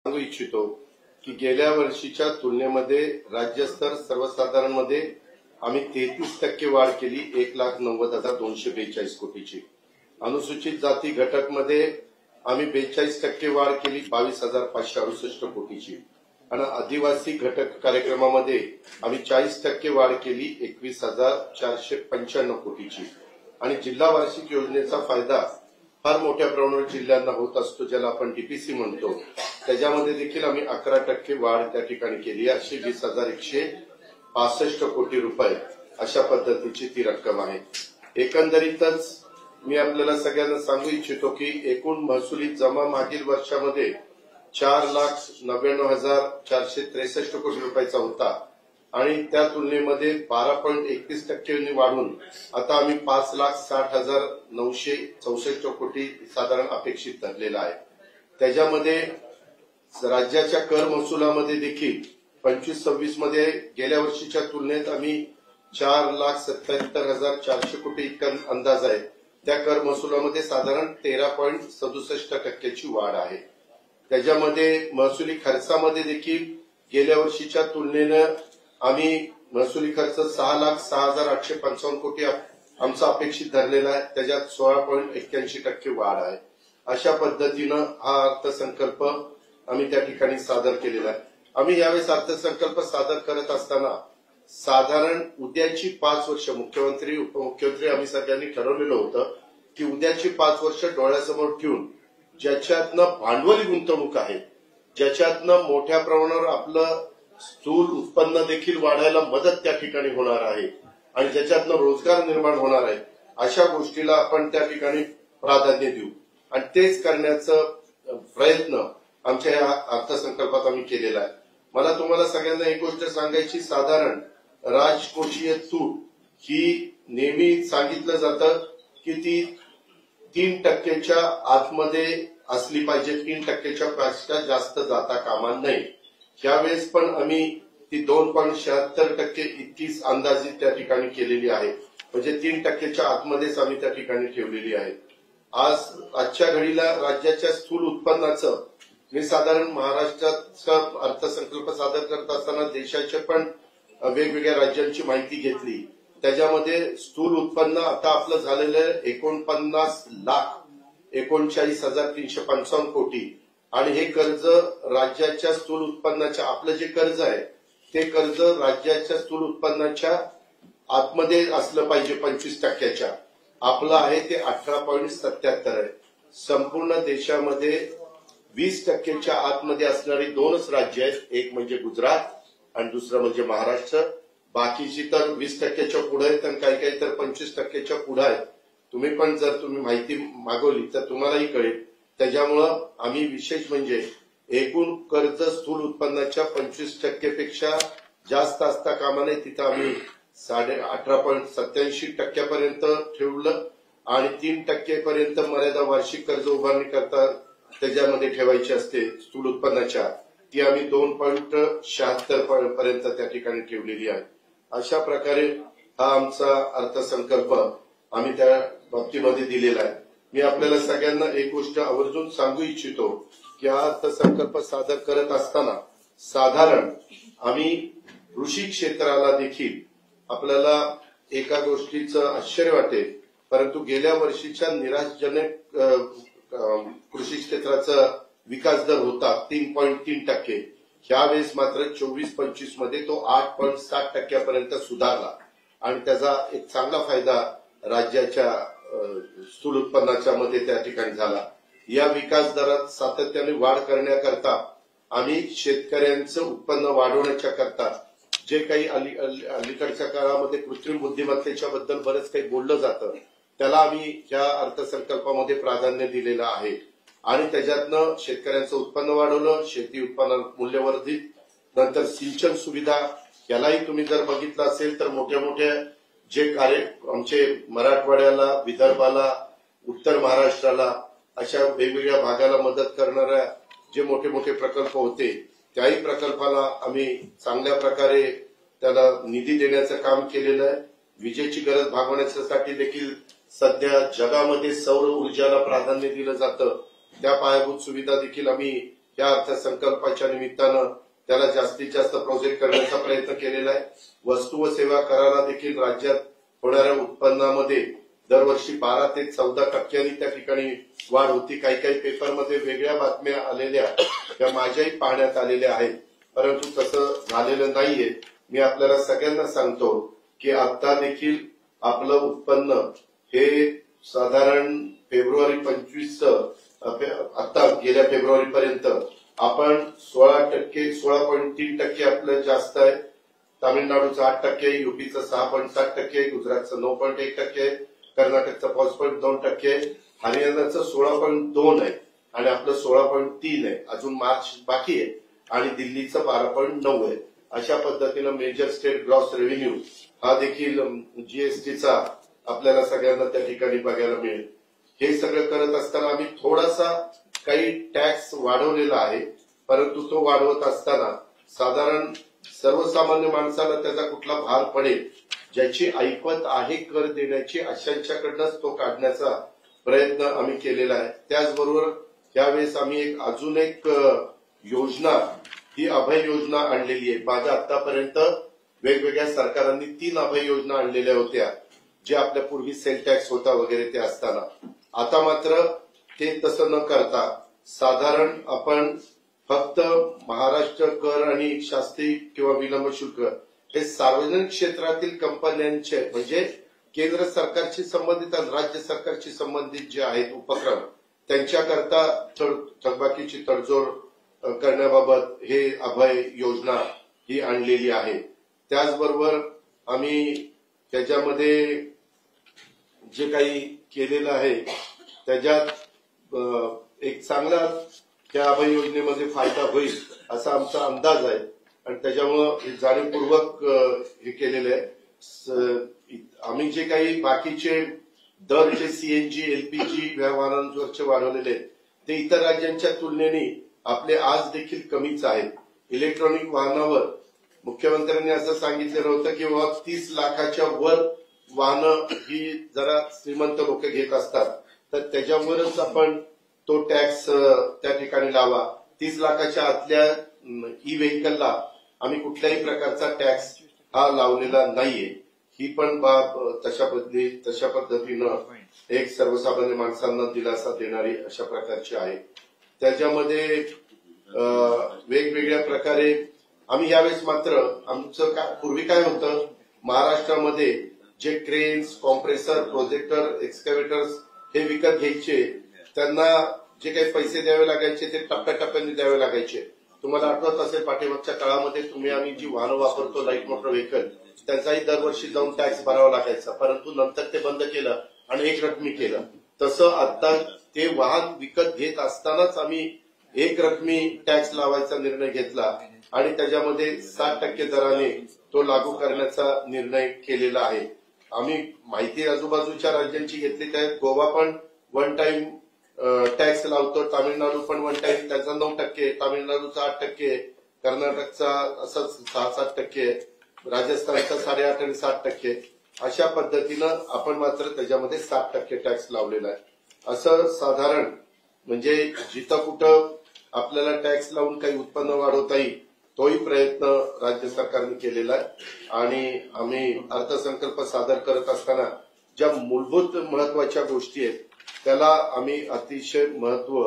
सांगू इच्छितो की गेल्या वर्षीच्या तुलनेमध्ये राज्यस्तर सर्वसाधारणमध्ये आम्ही 33% वाढ केली, 1,90,242 कोटीची. अनुसूचित जाती घटकमध्ये आम्ही 42% वाढ केली, 22,568 कोटीची. आणि आदिवासी घटक कार्यक्रमामध्ये आम्ही 40% वाढ केली, 21,495 कोटीची. आणि जिल्हा वार्षिक योजनेचा फायदा फार मोठ्या प्रमाणावर जिल्ह्यांना होत असतो, ज्याला आपण डीपीसी म्हणतो. त्याच्यामध्ये देखील आम्ही 11% वाढ त्या ठिकाणी केली. 20,165 कोटी रुपये अशा पद्धतीची ती रक्कम आहे. एकंदरीतच मी आपल्याला सगळ्यांना सांगू इच्छितो की एकूण महसुली जमा मागील वर्षामध्ये 4,99,463 कोटी रुपयाचा होता आणि त्या तुलनेमध्ये 12.31% वाढून आता आम्ही 5,60,964 कोटी साधारण अपेक्षित धरलेला आहे. त्याच्यामध्ये राज्याच्या कर महसुलामध्ये देखील 25-26 मध्ये गेल्या वर्षीच्या तुलनेत आम्ही 4,77,400 कोटी इतका अंदाज आहे. त्या कर महसुलामध्ये साधारण 13.67% वाढ आहे. त्याच्यामध्ये महसुली खर्चामध्ये देखील गेल्या वर्षीच्या तुलनेनं आम्ही महसुली खर्च 6,06,855 कोटी आमचा अपेक्षित धरलेला आहे. त्याच्यात 16.81% वाढ आहे. अशा पद्धतीनं हा अर्थसंकल्प आम्ही त्या ठिकाणी सादर केलेला आहे. आम्ही यावेळेस अर्थसंकल्प सादर करत असताना साधारण उद्याची 5 वर्ष मुख्यमंत्री उपमुख्यमंत्री आम्ही सगळ्यांनी ठरवलेलं होतं की उद्याची 5 वर्ष डोळ्यासमोर ठेवून ज्याच्यातनं भांडवली गुंतवणूक आहे, ज्याच्यातनं मोठ्या प्रमाणावर आपलं स्थूल उत्पन्न देखील वाढायला मदत त्या ठिकाणी होणार आहे आणि ज्याच्यातनं रोजगार निर्माण होणार आहे, अशा गोष्टीला आपण त्या ठिकाणी प्राधान्य देऊ आणि तेच करण्याचं प्रयत्न आमच्या या अर्थसंकल्पात आम्ही केलेला आहे. मला तुम्हाला सगळ्यांना एक गोष्ट सांगायची, साधारण राजकोषीय तूट ही नेहमी सांगितलं जातं की ती 3% आतमध्ये असली पाहिजे, 3% पेक्षा जास्त जाता कामा नये. यावेळेस पण आम्ही ती 2.76% इतकीच अंदाजित त्या ठिकाणी केलेली आहे, म्हणजे 3% आतमध्येच आम्ही त्या ठिकाणी ठेवलेली आहे. आजच्या घडीला राज्याच्या स्थूल उत्पन्नाचं मी साधारण महाराष्ट्राचा अर्थसंकल्प सादर करत असताना देशाच्या पण वेगवेगळ्या राज्यांची माहिती घेतली. त्याच्यामध्ये स्थूल उत्पन्न आता आपलं झालेलं 49,39,355 कोटी आणि हे कर्ज राज्याच्या स्थूल उत्पन्नाच्या, आपलं जे कर्ज आहे ते कर्ज राज्याच्या स्थूल उत्पन्नाच्या आतमध्ये असलं पाहिजे 25%. आपलं आहे ते 18.77 आहे. संपूर्ण देशामध्ये 20% आतमध्ये असणारी 2च राज्य आहेत, एक म्हणजे गुजरात आणि दुसरं म्हणजे महाराष्ट्र. बाकीची तर 20% पुढे आहेत आणि काही तर 25% पुढे आहेत. तुम्ही पण जर तुम्ही माहिती मागवली तर तुम्हालाही कळेल. त्याच्यामुळं आम्ही विशेष म्हणजे एकूण कर्ज स्थूल उत्पन्नाच्या 25% पेक्षा जास्त असता कामा नये, तिथं आम्ही 18.87% पर्यंत ठेवलं आणि 3% पर्यंत मर्यादा वार्षिक कर्ज उभारणी करता त्याच्यामध्ये ठेवायची असते स्थूल उत्पन्नाच्या, ती आम्ही 2.76 पर्यंत त्या ठिकाणी ठेवलेली आहे. अशा प्रकारे हा आमचा अर्थसंकल्प आम्ही त्या बाबतीमध्ये दिलेला आहे. मी आपल्याला सगळ्यांना एक गोष्ट आवर्जून सांगू इच्छितो की हा अर्थसंकल्प सादर करत असताना साधारण आम्ही कृषी क्षेत्राला देखील, आपल्याला एका गोष्टीचं आश्चर्य वाटेल परंतु गेल्या वर्षीच्या निराशजनक कृषी क्षेत्राचा विकास दर होता 3.3%. यावेळेस मात्र 24-25 मध्ये तो 8.7% पर्यंत सुधारला आणि त्याचा एक चांगला फायदा राज्याच्या स्थूल उत्पन्नाच्या मध्ये त्या ठिकाणी झाला. या विकास दरात सातत्याने वाढ करण्याकरता आम्ही शेतकऱ्यांचं उत्पन्न वाढवण्याच्या करता जे काही अलीकडच्या काळामध्ये कृत्रिम बुद्धिमत्तेच्या बद्दल बरंच काही बोललं जातं, त्याला आम्ही या अर्थसंकल्पामध्ये प्राधान्य दिलेलं आहे आणि त्याच्यातनं शेतकऱ्यांचं उत्पन्न वाढवलं, शेती उत्पन्न मूल्यवर्धित, नंतर सिंचन सुविधा, यालाही तुम्ही जर बघितलं असेल तर मोठ्या मोठ्या जे कार्य आमचे मराठवाड्याला, विदर्भाला, उत्तर महाराष्ट्राला अशा वेगवेगळ्या भागाला मदत करणाऱ्या जे मोठे मोठे प्रकल्प होते, त्याही प्रकल्पाला आम्ही चांगल्या प्रकारे त्याला निधी देण्याचं काम केलेलं आहे. विजेची गरज भागवण्यासाठी देखील सध्या जगामध्ये सौर ऊर्जाला प्राधान्य दिलं जातं, त्या पायाभूत सुविधा देखील आम्ही या अर्थसंकल्पाच्या निमित्तानं त्याला जास्तीत जास्त प्रोजेक्ट करण्याचा प्रयत्न केलेला आहे। वस्तू व सेवा कराला देखील राज्यात होणाऱ्या उत्पन्नामध्ये दरवर्षी 12 ते 14% त्या ठिकाणी वाढ होती। काही पेपरमध्ये वेगळ्या बातम्या आलेल्या त्या माझ्याही पाहण्यात आलेल्या आहेत, परंतु तसं झालेलं नाहीये। मी आपल्याला सगळ्यांना सांगतो की आता देखील आपलं उत्पन्न हे साधारण फेब्रुवारी 25 आता गेल्या फेब्रुवारीपर्यंत आपण 16%, 16.3% आपलं जास्त आहे। तामिळनाडूचं 8%, युपीचं 6.7%, गुजरातचं 9.1%, कर्नाटकचं 5.2%, हरियाणाचं 16.2 आहे आणि आपलं 16.3 आहे। अजून मार्च बाकी आहे आणि दिल्लीचं 12.9 आहे। अशा पद्धतीनं मेजर स्टेट ग्रॉस रेव्हेन्यू हा देखील जीएसटीचा आपल्याला सगळ्यांना त्या ठिकाणी बघायला मिळेल। हे सगळं करत असताना आम्ही थोडासा काही टॅक्स वाढवलेला आहे, परंतु तो वाढवत असताना साधारण सर्वसामान्य माणसाला त्याचा कुठला भार पडेल, ज्याची ऐपत आहे कर देण्याची अशांच्याकडनंच तो काढण्याचा प्रयत्न आम्ही केलेला आहे। त्याचबरोबर यावेळेस आम्ही अजून एक योजना, ही अभय योजना आणलेली आहे। माझ्या आतापर्यंत वेगवेगळ्या सरकारांनी 3 अभय योजना आणलेल्या होत्या, जे आपल्या पूर्वी सेल टॅक्स होता वगैरे ते असताना। आता मात्र ते तसं न करता साधारण आपण फक्त महाराष्ट्र कर आणि शास्ती किंवा विलंब शुल्क हे सार्वजनिक क्षेत्रातील कंपन्यांचे म्हणजे केंद्र सरकारशी संबंधित आणि राज्य सरकारशी संबंधित जे आहेत उपक्रम त्यांच्याकरता थकबाकीची तडजोड करण्याबाबत हे अभय योजना ही आणलेली आहे। त्याचबरोबर आम्ही त्याच्यामध्ये जे काही केलेलं आहे त्याच्यात एक चांगला त्या अभय योजनेमध्ये फायदा होईल असा आमचा अंदाज आहे आणि त्याच्यामुळे जाणीवपूर्वक हे केलेलं आहे। आम्ही जे काही बाकीचे दर जे सीएनजी एलपीजी वाहनांवरचे वाढवलेले आहेत ते इतर राज्यांच्या तुलनेने आपले आज देखील कमीच आहेत। इलेक्ट्रॉनिक वाहनावर मुख्यमंत्र्यांनी असं सांगितलेलं होतं की 30 लाखाच्या वर वाहनं ही जरा श्रीमंत लोक घेत असतात, तर त्याच्यावरच आपण तो टॅक्स त्या ठिकाणी लावा। 30 लाखाच्या आतल्या ई व्हेकलला आम्ही कुठल्याही प्रकारचा टॅक्स हा लावलेला नाहीये। ही पण बाब तशा पद्धतीनं एक सर्वसामान्य माणसांना दिलासा देणारी अशा प्रकारची आहे। त्याच्यामध्ये वेगवेगळ्या प्रकारे आम्ही यावेळेस मात्र आमचं पूर्वी काय होतं, महाराष्ट्रामध्ये जे क्रेन्स, कॉम्प्रेसर, प्रोजेक्टर, एक्सकॅव्हेटर्स हे विकत घ्यायचे, त्यांना जे काही पैसे द्यावे लागायचे ते टप्प्याटप्प्याने द्यावे लागायचे। तुम्हाला आठवत असेल पाठीमागच्या काळामध्ये आम्ही जी वाहनं वापरतो लाईट मोटर व्हेकल त्याचाही दरवर्षी जाऊन टॅक्स भरावा लागायचा, परंतु नंतर ते बंद केलं आणि एक रकमी केलं। तसं आता ते वाहन विकत घेत असतानाच आम्ही एक रकमी टॅक्स लावायचा निर्णय घेतला आणि त्याच्यामध्ये 7% दराने तो लागू करण्याचा निर्णय केलेला आहे। आम्ही माहिती आजूबाजूच्या राज्यांची घेतली, त्यात गोवा पण 1 टाइम टॅक्स लावतो, तामिळनाडू पण 1 टाइम त्याचा 9%, तामिळनाडूचा 8%, कर्नाटकचा असंच 6-7%, राजस्थानचा 8.5% आणि 7%, अशा पद्धतीनं आपण मात्र त्याच्यामध्ये 7% टॅक्स लावलेला आहे। असं साधारण म्हणजे जिथं कुठं आपल्याला टॅक्स लावून काही उत्पन्न वाढवता येईल तोही प्रयत्न राज्य सरकारने केलेला आहे आणि आम्ही अर्थसंकल्प सादर करत असताना ज्या मूलभूत महत्वाच्या गोष्टी आहेत त्याला आम्ही अतिशय महत्व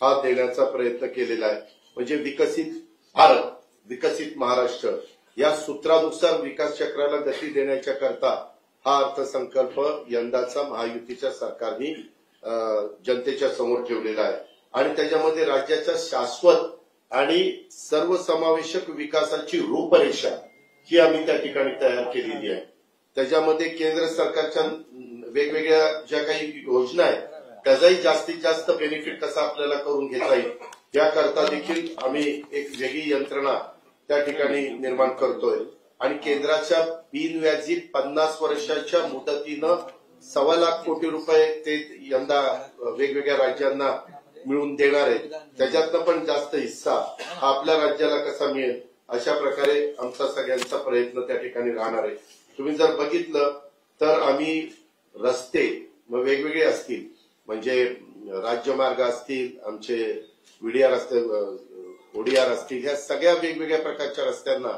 हा देण्याचा प्रयत्न केलेला आहे। म्हणजे विकसित भारत, विकसित महाराष्ट्र या सूत्रानुसार विकास चक्राला गती देण्याच्या करता हा अर्थसंकल्प यंदाचा महायुतीच्या सरकारने जनतेच्या समोर ठेवलेला आहे आणि त्याच्यामध्ये राज्याच्या शाश्वत आणि सर्वसमावेशक विकासाची रूपरेषा ही आम्ही त्या ठिकाणी तयार केलेली आहे। त्याच्यामध्ये केंद्र सरकारच्या वेगवेगळ्या ज्या काही योजना आहेत त्याचाही जास्तीत जास्त बेनिफिट कसा आपल्याला करून घेता येईल याकरता देखील आम्ही एक वेगळी यंत्रणा त्या ठिकाणी निर्माण करतोय आणि केंद्राच्या बिनव्याजी 50 वर्षाच्या मुदतीनं 1.25 लाख कोटी रुपये ते यंदा वेगवेगळ्या राज्यांना मिळून देणार आहे। त्याच्यातनं पण जास्त हिस्सा हा आपल्या राज्याला कसा मिळेल अशा प्रकारे आमचा सगळ्यांचा प्रयत्न त्या ठिकाणी राहणार आहे। तुम्ही जर बघितलं तर आम्ही रस्ते वेगवेगळे असतील, म्हणजे राज्यमार्ग असतील, आमचे VDR असतील, ODR असतील, ह्या सगळ्या वेगवेगळ्या प्रकारच्या रस्त्यांना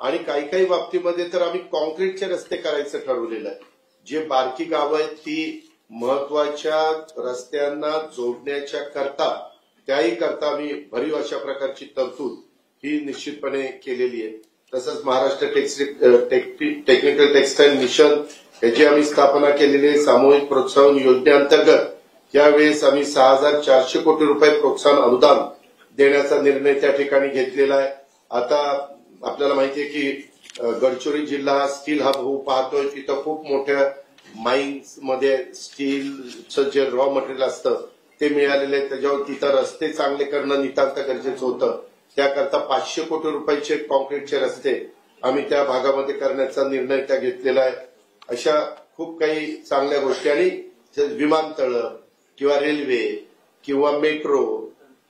आणि काही काही बाबतीमध्ये तर आम्ही कॉन्क्रीटचे रस्ते करायचं ठरवलेलं आहे. जे बारकी गावं आहेत ती महत्वाच्या रस्त्यांना जोडण्याच्या करता त्याही करता आम्ही भरीव अशा प्रकारची तरतूद ही निश्चितपणे केलेली आहे. तसंच महाराष्ट्र टेक्निकल टेक्सटाईल मिशन याची आम्ही स्थापना केलेली आहे. सामूहिक प्रोत्साहन योजनेअंतर्गत यावेळेस आम्ही 6,400 कोटी रुपये प्रोत्साहन अनुदान देण्याचा निर्णय त्या ठिकाणी घेतलेला आहे. आता आपल्याला माहिती आहे की गडचिरोली जिल्हा स्टील हब होऊ पाहतोय. तिथं खूप मोठ्या माइन्स मध्ये स्टीलचं जे रॉ मटेरियल असतं ते मिळालेलं आहे. त्याच्यावर तिथं रस्ते चांगले करणं नितांत गरजेचं होतं. त्याकरता 500 कोटी रुपयाचे कॉन्क्रीटचे रस्ते आम्ही त्या भागामध्ये करण्याचा निर्णय त्या घेतलेला आहे. अशा खूप काही चांगल्या गोष्टी आणि विमानतळं किंवा रेल्वे किंवा मेट्रो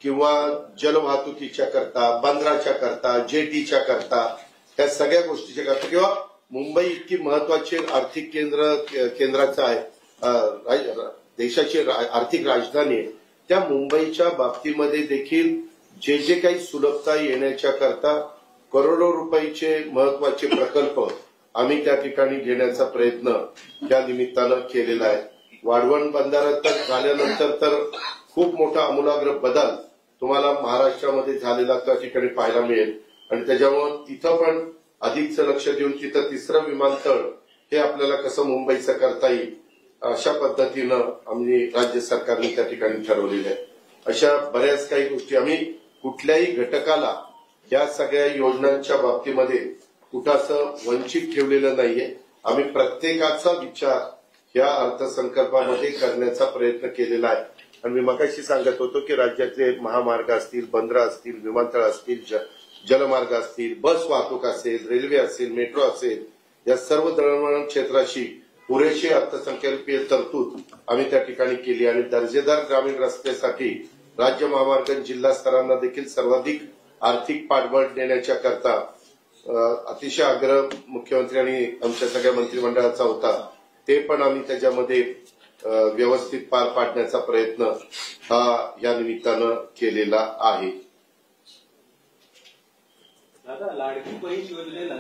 किंवा जलवाहतुकीच्या करता, बंदराच्या करता, जेटीच्या करता, त्या सगळ्या गोष्टीच्या करता किंवा मुंबई इतकी महत्वाची आर्थिक केंद्राचं आहे, देशाची आर्थिक राजधानी आहे, त्या मुंबईच्या बाबतीमध्ये देखील जे जे काही सुलभता येण्याच्या करता करोडो रुपयाचे महत्वाचे प्रकल्प आम्ही त्या ठिकाणी घेण्याचा प्रयत्न त्या निमित्तानं केलेला आहे. वाढवण बंधारा तर झाल्यानंतर तर खूप मोठा आमूलाग्र बदल तुम्हाला महाराष्ट्रामध्ये झालेला त्या ठिकाणी पाहायला मिळेल आणि त्याच्यामुळे तिथं पण अधिकचं लक्ष देऊन तिथं तिसरं विमानतळ हे आपल्याला कसं मुंबईचं करता येईल अशा पद्धतीनं आम्ही राज्य सरकारने त्या ठिकाणी ठरवलेलं आहे. अशा बऱ्याच काही गोष्टी आम्ही कुठल्याही घटकाला या सगळ्या योजनांच्या बाबतीमध्ये कुठं असं वंचित ठेवलेलं नाहीये. आम्ही प्रत्येकाचा विचार या अर्थसंकल्पामध्ये करण्याचा प्रयत्न केलेला आहे. आणि मी मगाशी सांगत होतो की राज्यातले महामार्ग असतील, बंदरं असतील, विमानतळ असतील, जलमार्ग असतील, बस वाहतूक असेल, रेल्वे असेल, मेट्रो असेल, या सर्व दळणवळण क्षेत्राशी पुरेशी अर्थसंकल्पीय तरतूद आम्ही त्या ठिकाणी केली आणि दर्जेदार ग्रामीण रस्त्यासाठी राज्य महामार्ग जिल्हा स्तरांना देखील सर्वाधिक आर्थिक पाठबळ देण्याच्या करता अतिशय आग्रह मुख्यमंत्री आणि आमच्या सगळ्या मंत्रिमंडळाचा होता. ते पण आम्ही त्याच्यामध्ये व्यवस्थित पार पाडण्याचा प्रयत्न हा या निमित्तानं केलेला आहे. लाडकी बहीण योजनेला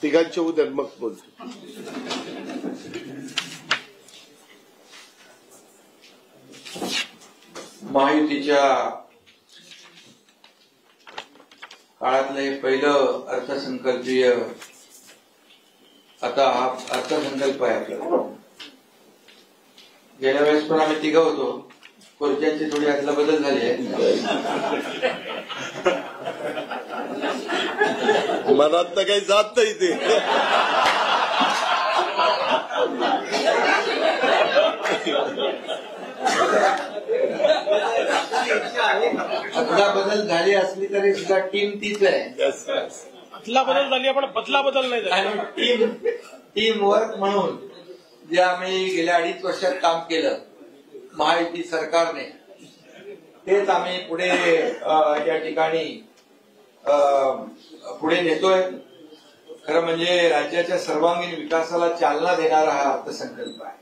तिघांचे उद्या मग बोलतो. महायुतीच्या काळातलं हे पहिलं अर्थसंकल्पीय आता हा अर्थसंकल्प आहे आपल्याला. गेल्या वेळेस पण आम्ही तिघं होतो. खुर्च्यांची थोडी अदला बदल झाली आहे. मनात तर काही जात नाही ते. अदला बदल झाली असली तरी सुद्धा टीम तीच आहे. अदला बदल झाली पण बदला बदल नाही झाला. टीम वर्क म्हणून जे आम्ही गेल्या 2.5 वर्षात काम केलं महायुती सरकारने तेच आम्ही पुढे या ठिकाणी पुढे नेतोय. खरं म्हणजे राज्याच्या सर्वांगीण विकासाला चालना देणारा हा अर्थसंकल्प आहे.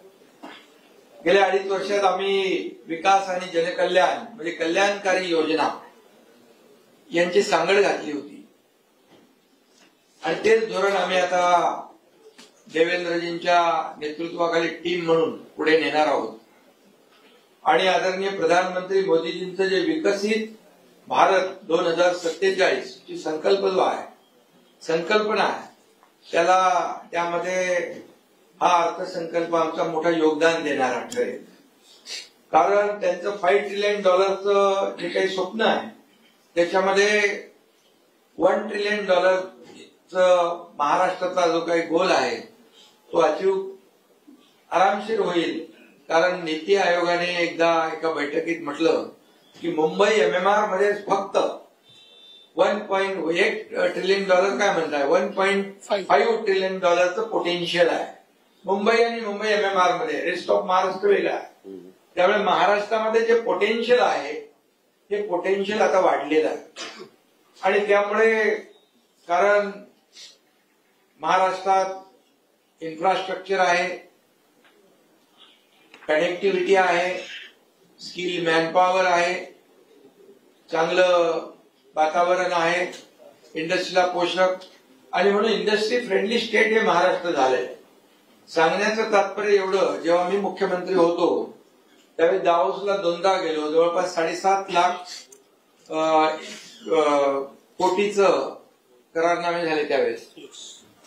गेल्या 2.5 वर्षात आम्ही विकास आणि जनकल्याण म्हणजे कल्याणकारी योजना यांची सांगड घातली होती आणि तेच धोरण आम्ही आता देवेंद्रजींच्या नेतृत्वाखाली टीम म्हणून पुढे नेणार आहोत. आणि आदरणीय प्रधानमंत्री मोदीजींचं जे विकसित भारत 2047 ची संकल्पना आहे त्यामध्ये हा अर्थसंकल्प आमचा मोठा योगदान देणारा ठरेल. कारण त्यांचं $5 ट्रिलियन जे काही स्वप्न आहे त्याच्यामध्ये $1 ट्रिलियन महाराष्ट्राचा जो काही गोल आहे तो अचीव आरामशीर होईल. कारण नीती आयोगाने एकदा एका बैठकीत म्हटलं की मुंबई MMR मध्ये फक्त $1.8 ट्रिलियन काय म्हणताय 1.5 ट्रिलियन पोटेन्शियल आहे मुंबई आणि मुंबई MMR मध्ये. रेस्ट ऑफ महाराष्ट्र वेगळा आहे. त्यामुळे महाराष्ट्रामध्ये जे पोटेन्शियल आहे ते पोटेन्शियल आता वाढलेलं आहे. आणि त्यामुळे कारण महाराष्ट्रात इन्फ्रास्ट्रक्चर आहे, कनेक्टिव्हिटी आहे, स्किल मॅनपॉवर आहे, चांगलं वातावरण आहे, इंडस्ट्रीला पोषक, आणि म्हणून इंडस्ट्री फ्रेंडली स्टेट हे महाराष्ट्र झालंय. सांगण्याचं तात्पर्य एवढं, जेव्हा मी मुख्यमंत्री होतो त्यावेळी दावोसला 2दा गेलो, जवळपास 7.5 लाख कोटीचं करारनामे झाले त्यावेळेस.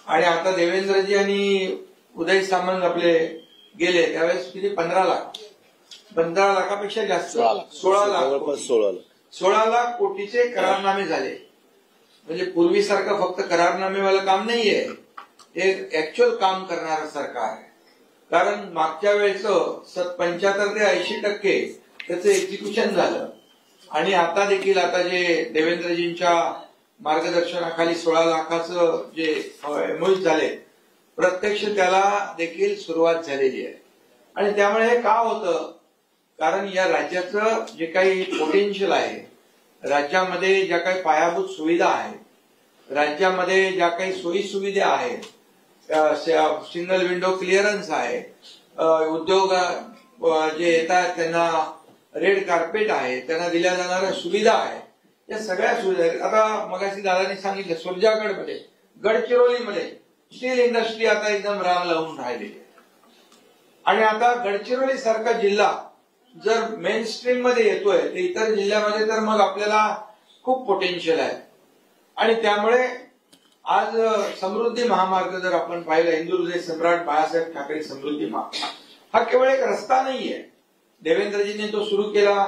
आणि आता देवेंद्रजी आणि उदय सामंत आपले गेले त्यावेळेस किती 15 लाखापेक्षा जास्त 16 लाख कोटीचे करारनामे झाले. म्हणजे पूर्वीसारखं फक्त करारनामेवालं काम नाहीये, हे ऍक्च्युअल काम करणारं सरकार आहे. कारण मागच्या वेळेचं 75 ते 80% त्याचं एक्झिक्युशन झालं. आणि आता देखील आता जे देवेंद्रजींच्या मार्गदर्शनाखाली 16 लाखाचं जे एमओयू झाले, प्रत्यक्ष त्याला देखील सुरुवात झालेली आहे. आणि त्यामुळे हे का होतं, कारण या राज्याचं जे काही पोटेन्शियल आहे, राज्यामध्ये ज्या काही पायाभूत सुविधा आहेत, राज्यामध्ये ज्या काही सोयी सुविधा आहेत, सिंगल विंडो क्लिअरन्स आहे, उद्योग जे येतात त्यांना रेड कार्पेट आहे, त्यांना दिल्या जाणाऱ्या सुविधा आहे, या सगळ्या सुविधा आहेत. आता मगाशी दादांनी सांगितलं सुरजागडमध्ये, गडचिरोलीमध्ये स्टील इंडस्ट्री आता एकदम रांग लावून राहिलेली आहे. आणि आता गडचिरोली सारखा जिल्हा जर मेन स्ट्रीम मध्ये येतोय तर इतर जिल्ह्यामध्ये तर मग आपल्याला खूप पोटेन्शियल आहे. आणि त्यामुळे आज समृद्धी महामार्ग जर आपण पाहिला, हिंदुहृदय सम्राट बाळासाहेब ठाकरे समृद्धी महामार्ग, हा केवळ एक रस्ता नाहीये. देवेंद्रजींनी तो सुरू केला,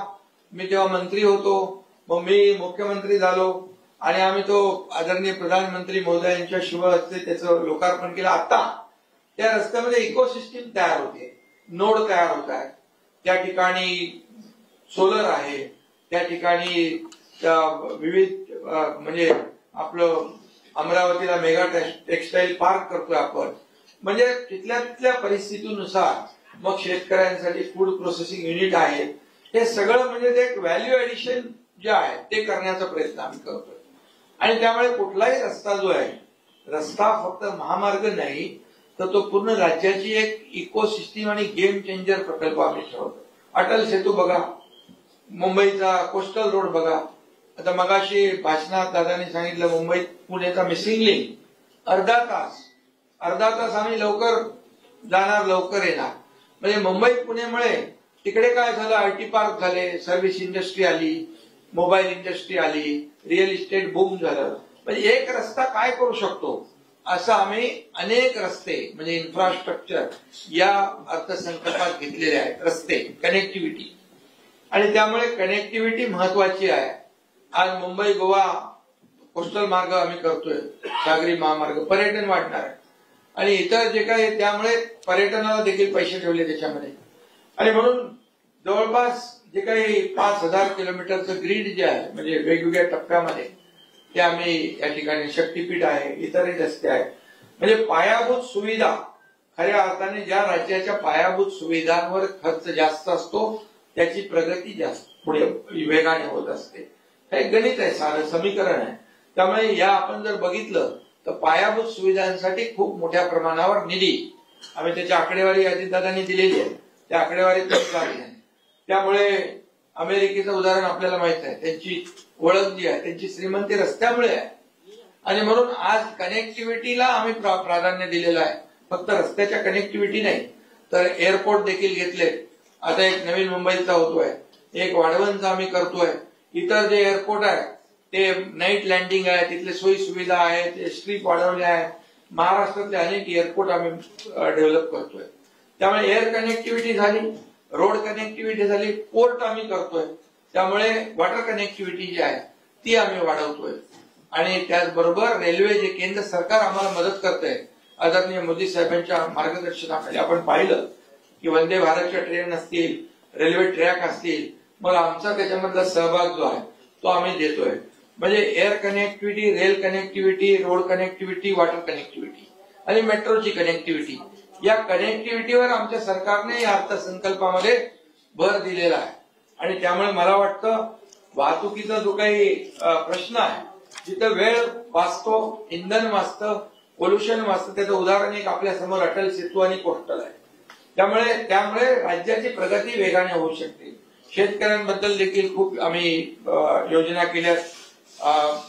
मी तेव्हा मंत्री होतो, मग मी मुख्यमंत्री झालो आणि आम्ही तो आदरणीय प्रधानमंत्री महोदयांच्या शुभ हस्ते त्याचं लोकार्पण केलं. आता त्या रस्त्यामध्ये इकोसिस्टीम तयार होते, नोड तयार होत आहेत. त्या ठिकाणी सोलर आहे, त्या ठिकाणी विविध म्हणजे आपलं अमरावतीला मेगा टेक्सटाईल पार्क करतोय आपण. म्हणजे तिथल्या परिस्थितीनुसार मग शेतकऱ्यांसाठी फूड प्रोसेसिंग युनिट आहे. हे सगळं म्हणजे ते एक व्हॅल्यू ऍडिशन जे आहे ते करण्याचा प्रयत्न आम्ही करतोय. आणि त्यामुळे कुठलाही रस्ता जो आहे, रस्ता फक्त महामार्ग नाही तर तो पूर्ण राज्याची एक इकोसिस्टीम आणि गेम चेंजर प्रकल्प आम्ही ठरवतो. अटल सेतू बघा, मुंबईचा कोस्टल रोड बघा. आता मगाशी भाषणात दादांनी सांगितलं मुंबईत पुण्याचा मिसिंग लिंक, अर्धा तास आम्ही लवकर जाणार, लवकर येणार. म्हणजे मुंबई पुणेमुळे तिकडे काय झालं, आयटी पार्क झाले, सर्व्हिस इंडस्ट्री आली, मोबाईल इंडस्ट्री आली, रिअल इस्टेट बूम झालं. म्हणजे एक रस्ता काय करू शकतो असं आम्ही अनेक रस्ते म्हणजे इन्फ्रास्ट्रक्चर या अर्थसंकल्पात घेतलेले आहेत. रस्ते, कनेक्टिव्हिटी, आणि त्यामुळे कनेक्टिव्हिटी महत्वाची आहे. आज मुंबई गोवा कोस्टल मार्ग आम्ही करतोय, सागरी महामार्ग, पर्यटन वाढणार आहे आणि इतर जे काही, त्यामुळे पर्यटनाला देखील पैसे ठेवले त्याच्यामध्ये. आणि म्हणून जवळपास जे काही 5000 किलोमीटरचं ग्रीड जे आहे म्हणजे वेगवेगळ्या टप्प्यामध्ये ते आम्ही या ठिकाणी, शक्तीपीठ आहे, इतरही रस्ते आहेत. म्हणजे पायाभूत सुविधा, खऱ्या अर्थाने ज्या राज्याच्या पायाभूत सुविधांवर खर्च जास्त असतो त्याची प्रगती जास्त पुढे वेगाने होत असते. हे गणित आहे, साधं समीकरण आहे. त्यामुळे या आपण जर बघितलं तर पायाभूत सुविधांसाठी खूप मोठ्या प्रमाणावर निधी आम्ही त्याची आकडेवारी अजितदादांनी दिलेली आहे, त्या आकडेवारीत आहे. त्यामुळे अमेरिकेचं उदाहरण आपल्याला माहित आहे, त्यांची ओळख जी आहे, त्यांची श्रीमंती रस्त्यामुळे आहे. आणि म्हणून आज कनेक्टिव्हिटीला आम्ही प्राधान्य दिलेलं आहे. फक्त रस्त्याच्या कनेक्टिव्हिटी नाही तर एअरपोर्ट देखील घेतले. आता एक नवीन मुंबईचा होतोय, एक वाढवणचा आम्ही करतोय. इतर जे एअरपोर्ट आहे ते नाईट लँडिंग आहे, तिथले सोयी सुविधा आहे, ते स्ट्रीप वाढवले आहे. महाराष्ट्रातले अनेक एअरपोर्ट आम्ही डेव्हलप करतोय. त्यामुळे एअर कनेक्टिव्हिटी झाली, रोड कनेक्टिव्हिटी झाली, पोर्ट आम्ही करतोय. त्यामुळे वॉटर कनेक्टिव्हिटी जी आहे ती आम्ही वाढवतोय. आणि त्याचबरोबर रेल्वे जे केंद्र सरकार आम्हाला मदत करतंय, आदरणीय मोदी साहेबांच्या मार्गदर्शनाखाली आपण पाहिलं की वंदे भारतच्या ट्रेन असतील, रेल्वे ट्रॅक असतील, मग आमचा त्याच्यामधला सहभाग जो आहे तो आम्ही देतोय. म्हणजे air connectivity, rail connectivity, road connectivity, water connectivity आणि मेट्रोची कनेक्टिव्हिटी, या कनेक्टिव्हिटीवर आमच्या सरकारने या अर्थसंकल्पामध्ये भर दिलेला आहे. आणि त्यामुळे मला वाटतं वाहतुकीचा जो काही प्रश्न आहे, जिथं वेळ वाचतो, इंधन वाचतं, पोल्युशन वाचतं, त्याचं उदाहरण एक आपल्या समोर अटल सेतू आणि कोस्टल आहे. त्यामुळे राज्याची प्रगती वेगाने होऊ शकते. शेतकऱ्यांबद्दल देखील खूप आम्ही योजना केल्या.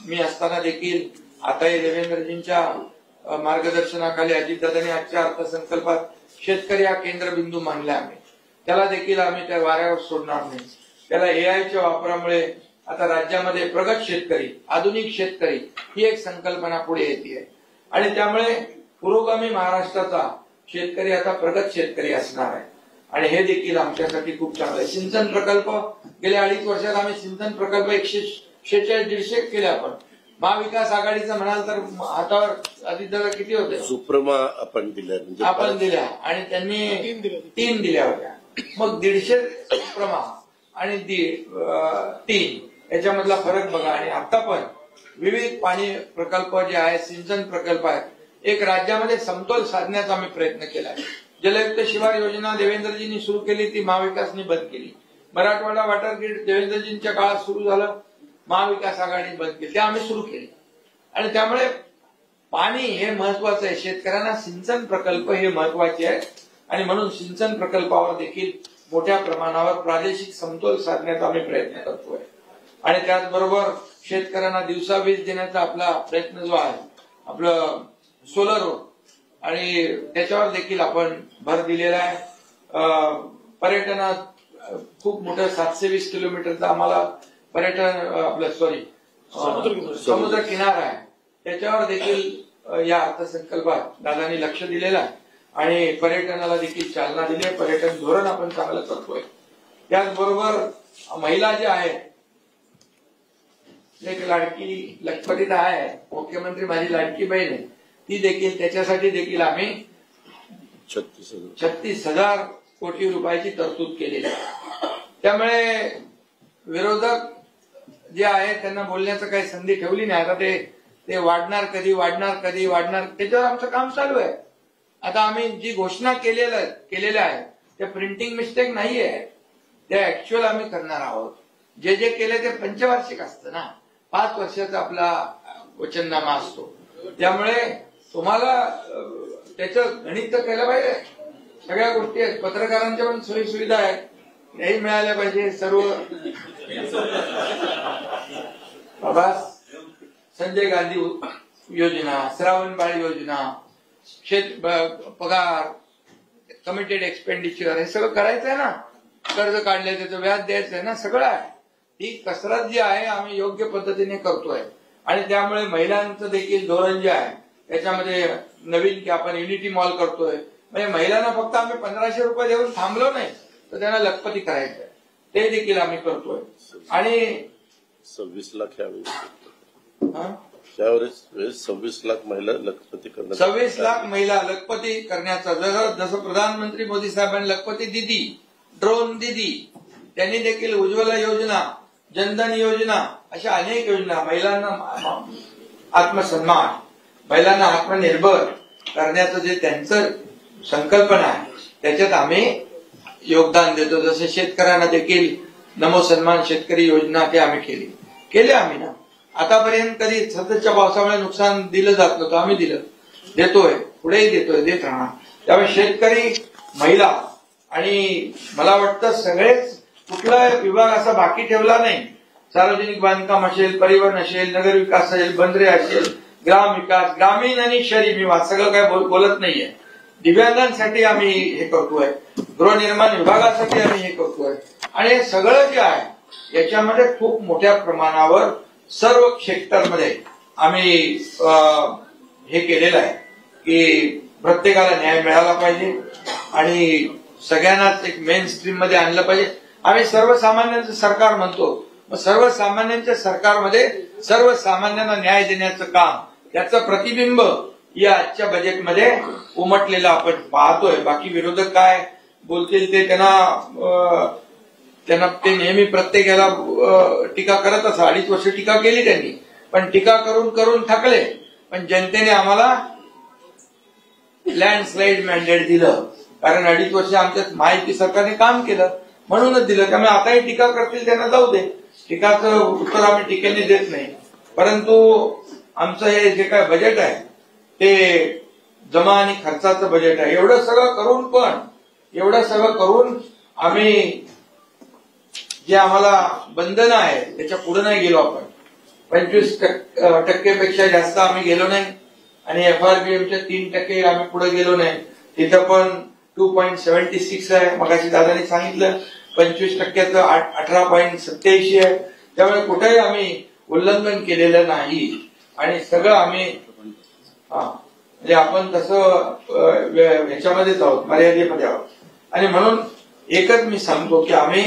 मी असताना देखील आताही देवेंद्रजींच्या मार्गदर्शनाखाली अजितदादांनी आजच्या अर्थसंकल्पात शेतकरी हा केंद्रबिंदू मानला. आम्ही त्याला देखील आम्ही त्या वाऱ्यावर सोडणार नाही. त्याला एआयच्या वापरामुळे आता राज्यामध्ये प्रगत शेतकरी, आधुनिक शेतकरी ही एक संकल्पना पुढे येते आणि त्यामुळे पुरोगामी महाराष्ट्राचा शेतकरी आता प्रगत शेतकरी असणार आहे आणि हे देखील आमच्यासाठी खूप चांगलं आहे. सिंचन प्रकल्प गेल्या 2.5 वर्षात आम्ही सिंचन प्रकल्प 146-150 केले. आपण महाविकास आघाडीचं म्हणाल तर हातावर अजितदादा किती होते? सुप्रमा आपण दिल्या, म्हणजे आपण दिल्या आणि त्यांनी 3 दिल्या होत्या. मग 150 सुप्रमा आणि 3 याच्यामधला फरक बघा. आणि आता पण विविध पाणी प्रकल्प जे आहेत, सिंचन प्रकल्प आहेत, एक राज्यामध्ये समतोल साधण्याचा आम्ही प्रयत्न केला आहे. जलयुक्त शिवार योजना देवेंद्रजींनी सुरू केली, ती महाविकासनी बंद केली. मराठवाडा वॉटर ग्रीड देवेंद्रजींच्या काळात सुरू झालं, महाविकास आघाडीने बंद केली, ते आम्ही सुरू केली. आणि त्यामुळे पाणी हे महत्वाचं आहे. शेतकऱ्यांना सिंचन प्रकल्प हे महत्वाचे आहेत आणि म्हणून सिंचन प्रकल्पावर देखील मोठ्या प्रमाणावर प्रादेशिक समतोल साधण्याचा आम्ही प्रयत्न करतोय. आणि त्याचबरोबर शेतकऱ्यांना दिवसा वीज देण्याचा आपला प्रयत्न जो आहे, आपलं सोलर आणि त्याच्यावर देखील आपण भर दिलेला आहे. पर्यटनात खूप मोठं 720 किलोमीटरचा आम्हाला पर्यटन आपलं समुद्र किनारा आहे, त्याच्यावर देखील या अर्थसंकल्पात दादांनी लक्ष दिलेलं आहे आणि पर्यटनाला देखील चालना दिली आहे. पर्यटन धोरण आपण चांगलं करतोय. त्याचबरोबर महिला ज्या आहेत, एक लाडकी लखपतीत आहे, मुख्यमंत्री माझी लाडकी बहीण आहे, ती देखील त्याच्यासाठी देखील आम्ही 36,000 कोटी रुपयाची तरतूद केलेली आहे. त्यामुळे विरोधक जे आहे त्यांना बोलण्याचं काही संधी ठेवली नाही. आता ते वाढणार कधी, त्याच्यावर आमचं काम चालू आहे. आता आम्ही जी घोषणा केलेल्या आहे त्या प्रिंटिंग मिस्टेक नाहीये, त्या ऍक्च्युअल आम्ही करणार आहोत. जे केले ते पंचवार्षिक असतं ना, 5 वर्षाचा आपला वचननामा असतो. त्यामुळे तुम्हाला त्याचं गणित तर केलं पाहिजे. सगळ्या गोष्टी आहेत, पत्रकारांच्या पण सोयी सुविधा आहेत, हेही मिळाल्या पाहिजे. सर्व बाबा संजय गांधी योजना, श्रावणबाळ योजना, पगार, कमिटेड एक्सपेंडिचर, हे सगळं करायचं आहे ना. कर्ज काढलंय त्याचं व्याज द्यायचं आहे ना, सगळं आहे. ही कसरत जी आहे आम्ही योग्य पद्धतीने करतोय. आणि त्यामुळे महिलांचं देखील धोरण जे आहे त्याच्यामध्ये नवीन की आपण युनिटी मॉल करतोय. म्हणजे महिलांना फक्त आम्ही 1500 रुपये देऊन थांबलो नाही, तर त्यांना लखपती करायचंय, ते देखील आम्ही करतोय. आणि 26 लाख यावेळेस 26 लाख महिला लखपती करणार. 26 लाख महिला लखपती करण्याचा, जसं प्रधानमंत्री मोदी साहेबांनी लखपती दिदी, ड्रोन दिदी, त्यांनी देखील उज्ज्वला योजना, जनधन योजना, अशा अनेक योजना, महिलांना आत्मसन्मान, महिलांना आत्मनिर्भर करण्याचं जे त्यांचं संकल्पना आहे त्याच्यात आम्ही योगदान देतो. जसं शेतकऱ्यांना देखील नमो सन्मान शेतकरी योजना ते आम्ही केले आम्ही ना. आतापर्यंत कधी सततच्या पावसामुळे नुकसान दिलं जात नव्हतं, आम्ही देतोय, पुढेही देत राहणार. त्यामुळे शेतकरी, महिला आणि मला वाटतं सगळेच, कुठला विभाग असा बाकी ठेवला नाही. सार्वजनिक बांधकाम असेल, परिवहन असेल, नगर विकास असेल, बंदरे असेल, ग्राम विकास, ग्रामीण आणि शहरी विभाग, सगळं काय बोलत नाहीये. दिव्यांगांसाठी आम्ही हे करतोय, गृहनिर्माण विभागासाठी आम्ही हे करतोय. आणि हे सगळं जे आहे याच्यामध्ये खूप मोठ्या प्रमाणावर सर्व सेक्टरमध्ये आम्ही हे केलेलं आहे की प्रत्येकाला न्याय मिळाला पाहिजे आणि सगळ्यांनाच एक मेन स्ट्रीम मध्ये आणलं पाहिजे. आम्ही सर्वसामान्यांचं सरकार म्हणतो, मग सर्वसामान्यांच्या सरकारमध्ये सर्वसामान्यांना न्याय देण्याचं काम, त्याचं प्रतिबिंब या आजच्या बजेटमध्ये उमटलेलं आपण पाहतोय. बाकी विरोधक काय बोलतील ते त्यांना ते नेहमी प्रत्येकाला टीका करत असतात. 2.5 वर्ष टीका केली त्यांनी, पण टीका करून थकले. पण जनतेने आम्हाला लँडस्लाइड मॅन्डेट दिलं, कारण 2.5 वर्ष आमच्या माहिती सरकारने काम केलं म्हणूनच दिलं. त्यामुळे आताही टीका करतील त्यांना जाऊ दे, टीकाचं उत्तर आम्ही टीकेने देत नाही. परंतु आमचं हे जे काय बजेट आहे ते जमा आणि खर्चाचं बजेट आहे. एवढं सगळं करून आम्ही जे आम्हाला बंधनं आहे त्याच्या पुढे नाही गेलो आपण. 25% जास्त आम्ही गेलो नाही आणि FRBMच्या 3% आम्ही पुढे गेलो नाही. तिथं पण 2.76 आहे. मगाशी दादानी सांगितलं 25%चं 18.87 आहे. त्यामुळे कुठेही आम्ही उल्लंघन केलेलं नाही आणि सगळं आम्ही म्हणजे आपण तसं ह्याच्यामध्येच आहोत, मर्यादेमध्ये आहोत. आणि म्हणून एकच मी सांगतो की आम्ही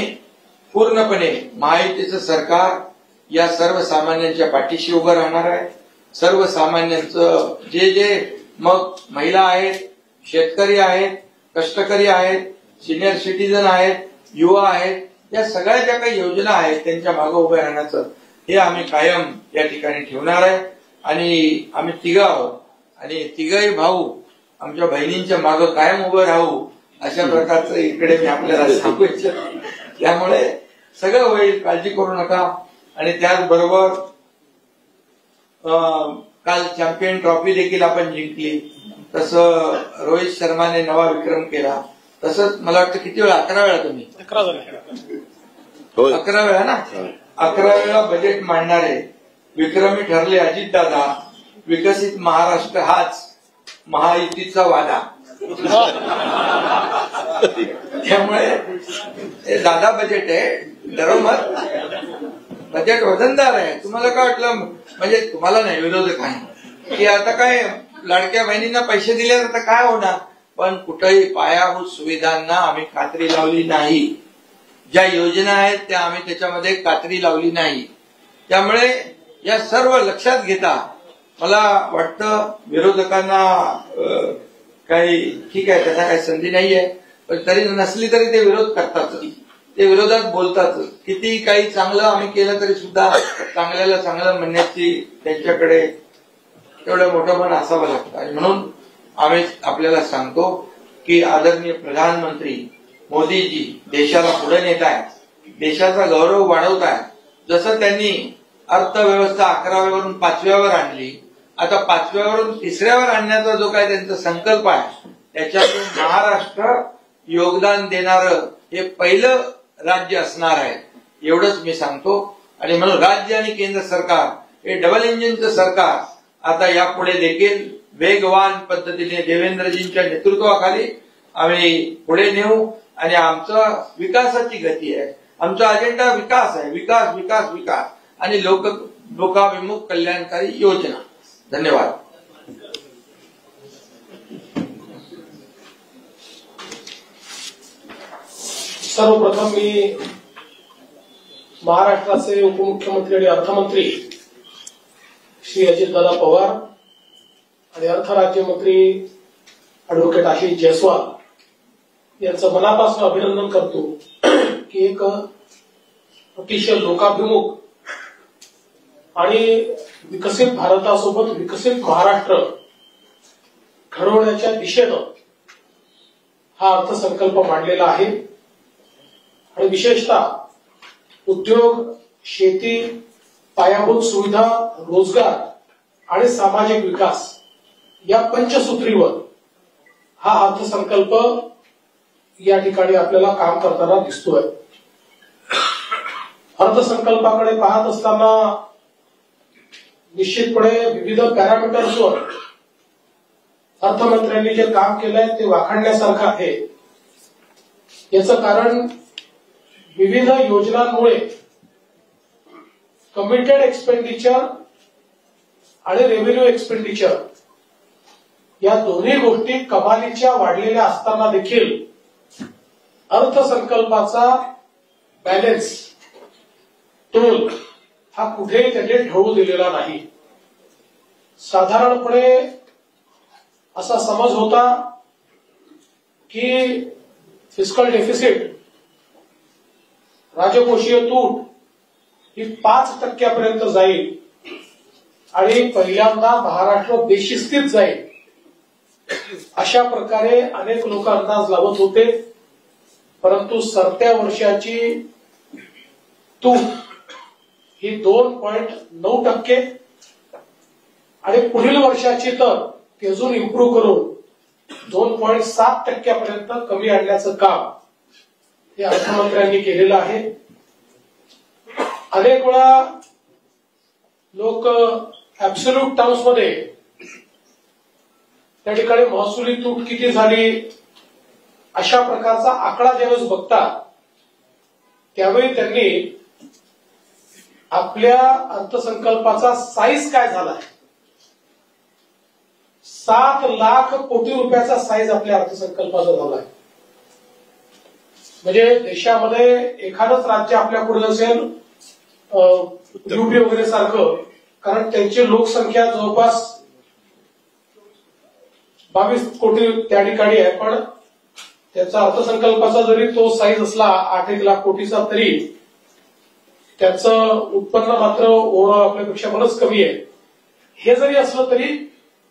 पूर्णपणे महायुतीचं सरकार या सर्वसामान्यांच्या पाठीशी उभं राहणार आहे. सर्वसामान्यांचं जे मग महिला आहेत, शेतकरी आहेत, कष्टकरी आहेत, सिनियर सिटीजन आहेत, युवा आहेत, या सगळ्या ज्या काही योजना आहेत त्यांच्या मागे उभं राहण्याचं हे आम्ही कायम या ठिकाणी ठेवणार आहे. आणि आम्ही तिघं आहोत आणि तिघही भाऊ आमच्या बहिणींच्या मागे कायम उभं राहू अशा प्रकारचं इकडे मी आपल्याला सांगू इच्छितो. त्यामुळे सगळं होईल, काळजी करू नका. आणि त्याचबरोबर काल चॅम्पियन ट्रॉफी देखील आपण जिंकली. तसं रोहित शर्माने नवा विक्रम केला. तसंच मला वाटतं किती वेळा 11 वेळा तुम्ही 11 वेळा ना 11 वेळा बजेट मांडणारे विक्रमी ठरले अजितदादा. विकसित महाराष्ट्र हाच महायुतीचा वादा. त्यामुळे हे दादा बजेट आहे, बरोबर बजेट वजनदार आहे. तुम्हाला काय वाटलं म्हणजे तुम्हाला नाही विरोधक आहे की आता काय लाडक्या बहिणींना पैसे दिले तर काय होणार, पण कुठेही पायाभूत सुविधांना आम्ही कात्री लावली नाही. ज्या योजना आहेत त्या आम्ही त्याच्यामध्ये कात्री लावली नाही. त्यामुळे या सर्व लक्षात घेता मला वाटतं विरोधकांना काही ठीक आहे त्याचा काही संधी नाहीये, पण तरी नसली तरी ते विरोध करतात, ते विरोधात बोलतात. किती काही चांगलं आम्ही केलं तरी सुद्धा चांगल्याला चांगलं म्हणण्याची त्यांच्याकडे एवढं मोठं मन असावं लागतं. आणि म्हणून आम्ही आपल्याला सांगतो की आदरणीय प्रधानमंत्री मोदीजी देशाला पुढे नेत आहेत, देशाचा गौरव वाढवत आहेत. जसं त्यांनी अर्थव्यवस्था 11व्यावरून 5व्यावर आणली, आता 5व्यावरून 3ऱ्यावर आणण्याचा जो काय त्यांचा संकल्प आहे त्याच्यातून महाराष्ट्र योगदान देणारं हे पहिलं राज्य असणार आहे एवढंच मी सांगतो. आणि म्हणून राज्य आणि केंद्र सरकार हे डबल इंजिनचं सरकार आता यापुढे देखील वेगवान पद्धतीने देवेंद्रजींच्या नेतृत्वाखाली आम्ही पुढे नेऊ. आणि आमचं विकासाची गती आहे, आमचा अजेंडा विकास आहे, विकास विकास विकास आणि लोकाभिमुख कल्याणकारी योजना. धन्यवाद. सर्वप्रथम मी महाराष्ट्राचे उपमुख्यमंत्री आणि अर्थमंत्री श्री अजितदादा पवार आणि अर्थ राज्यमंत्री ऍडव्होकेट आशिष जयस्वाल यांचं मनापासून अभिनंदन करतो की एक अतिशय लोकाभिमुख आणि विकसित भारतासोबत विकसित महाराष्ट्र घडवण्याच्या दिशेनं हा अर्थसंकल्प मांडलेला आहे. आणि विशेषतः उद्योग, शेती, पायाभूत सुविधा, रोजगार आणि सामाजिक विकास या पंचसूत्रीवर हा अर्थसंकल्प या ठिकाणी आपल्याला काम करताना दिसतोय. अर्थसंकल्पाकडे पाहत असताना निश्चितपणे विविध पॅरामीटर्सवर अर्थमंत्र्यांनी जे काम केलंय ते वाखाणण्यासारखं आहे. याचं कारण विविध योजनांमुळे कमिटेड एक्सपेंडिचर आणि रेव्हेन्यू एक्सपेंडिचर या दोन्ही गोष्टी कमालीच्या वाढलेल्या असताना देखील अर्थसंकल्पाचा बॅलन्स तोल हा कुठेही त्याने ढळू दिलेला नाही. साधारणपणे असा समज होता की फिस्कल डेफिसिट राजकोषीय तूट ही 5% जाईल आणि पहिल्यांदा महाराष्ट्र बेशिस्तीत जाईल अशा प्रकारे अनेक लोक अंदाज लावत होते. परंतु सरत्या वर्षाची तूट ही 2.9% आणि पुढील वर्षाची तर ती अजून इम्प्रूव्ह करून 2.7% कमी आणण्याचं काम हे अर्थमंत्र्यांनी केलेलं आहे. अनेक वेळा लोक ऍब्सोल्यूट टर्म्स मध्ये त्या ठिकाणी महसुली तूट किती झाली अशा प्रकारचा आकडा ज्यावेळेस बघतात त्यावेळी त्यांनी आपल्या अर्थसंकल्पाचा साईज काय झाला, 7 लाख कोटी रुपयाचा साईज आपल्या अर्थसंकल्पाचा झाला आहे. म्हणजे देशामध्ये एखादंच राज्य आपल्या पुढे असेल यूपी वगैरे सारखं, कारण त्यांची लोकसंख्या जवळपास 22 कोटी त्या ठिकाणी आहे, पण त्याचा अर्थसंकल्पाचा जरी तो साईज असला 8-1 लाख कोटीचा तरी त्याचं उत्पन्न मात्र ओव्हरऑल आपल्यापेक्षा बरंच कमी आहे. हे जरी असलं तरी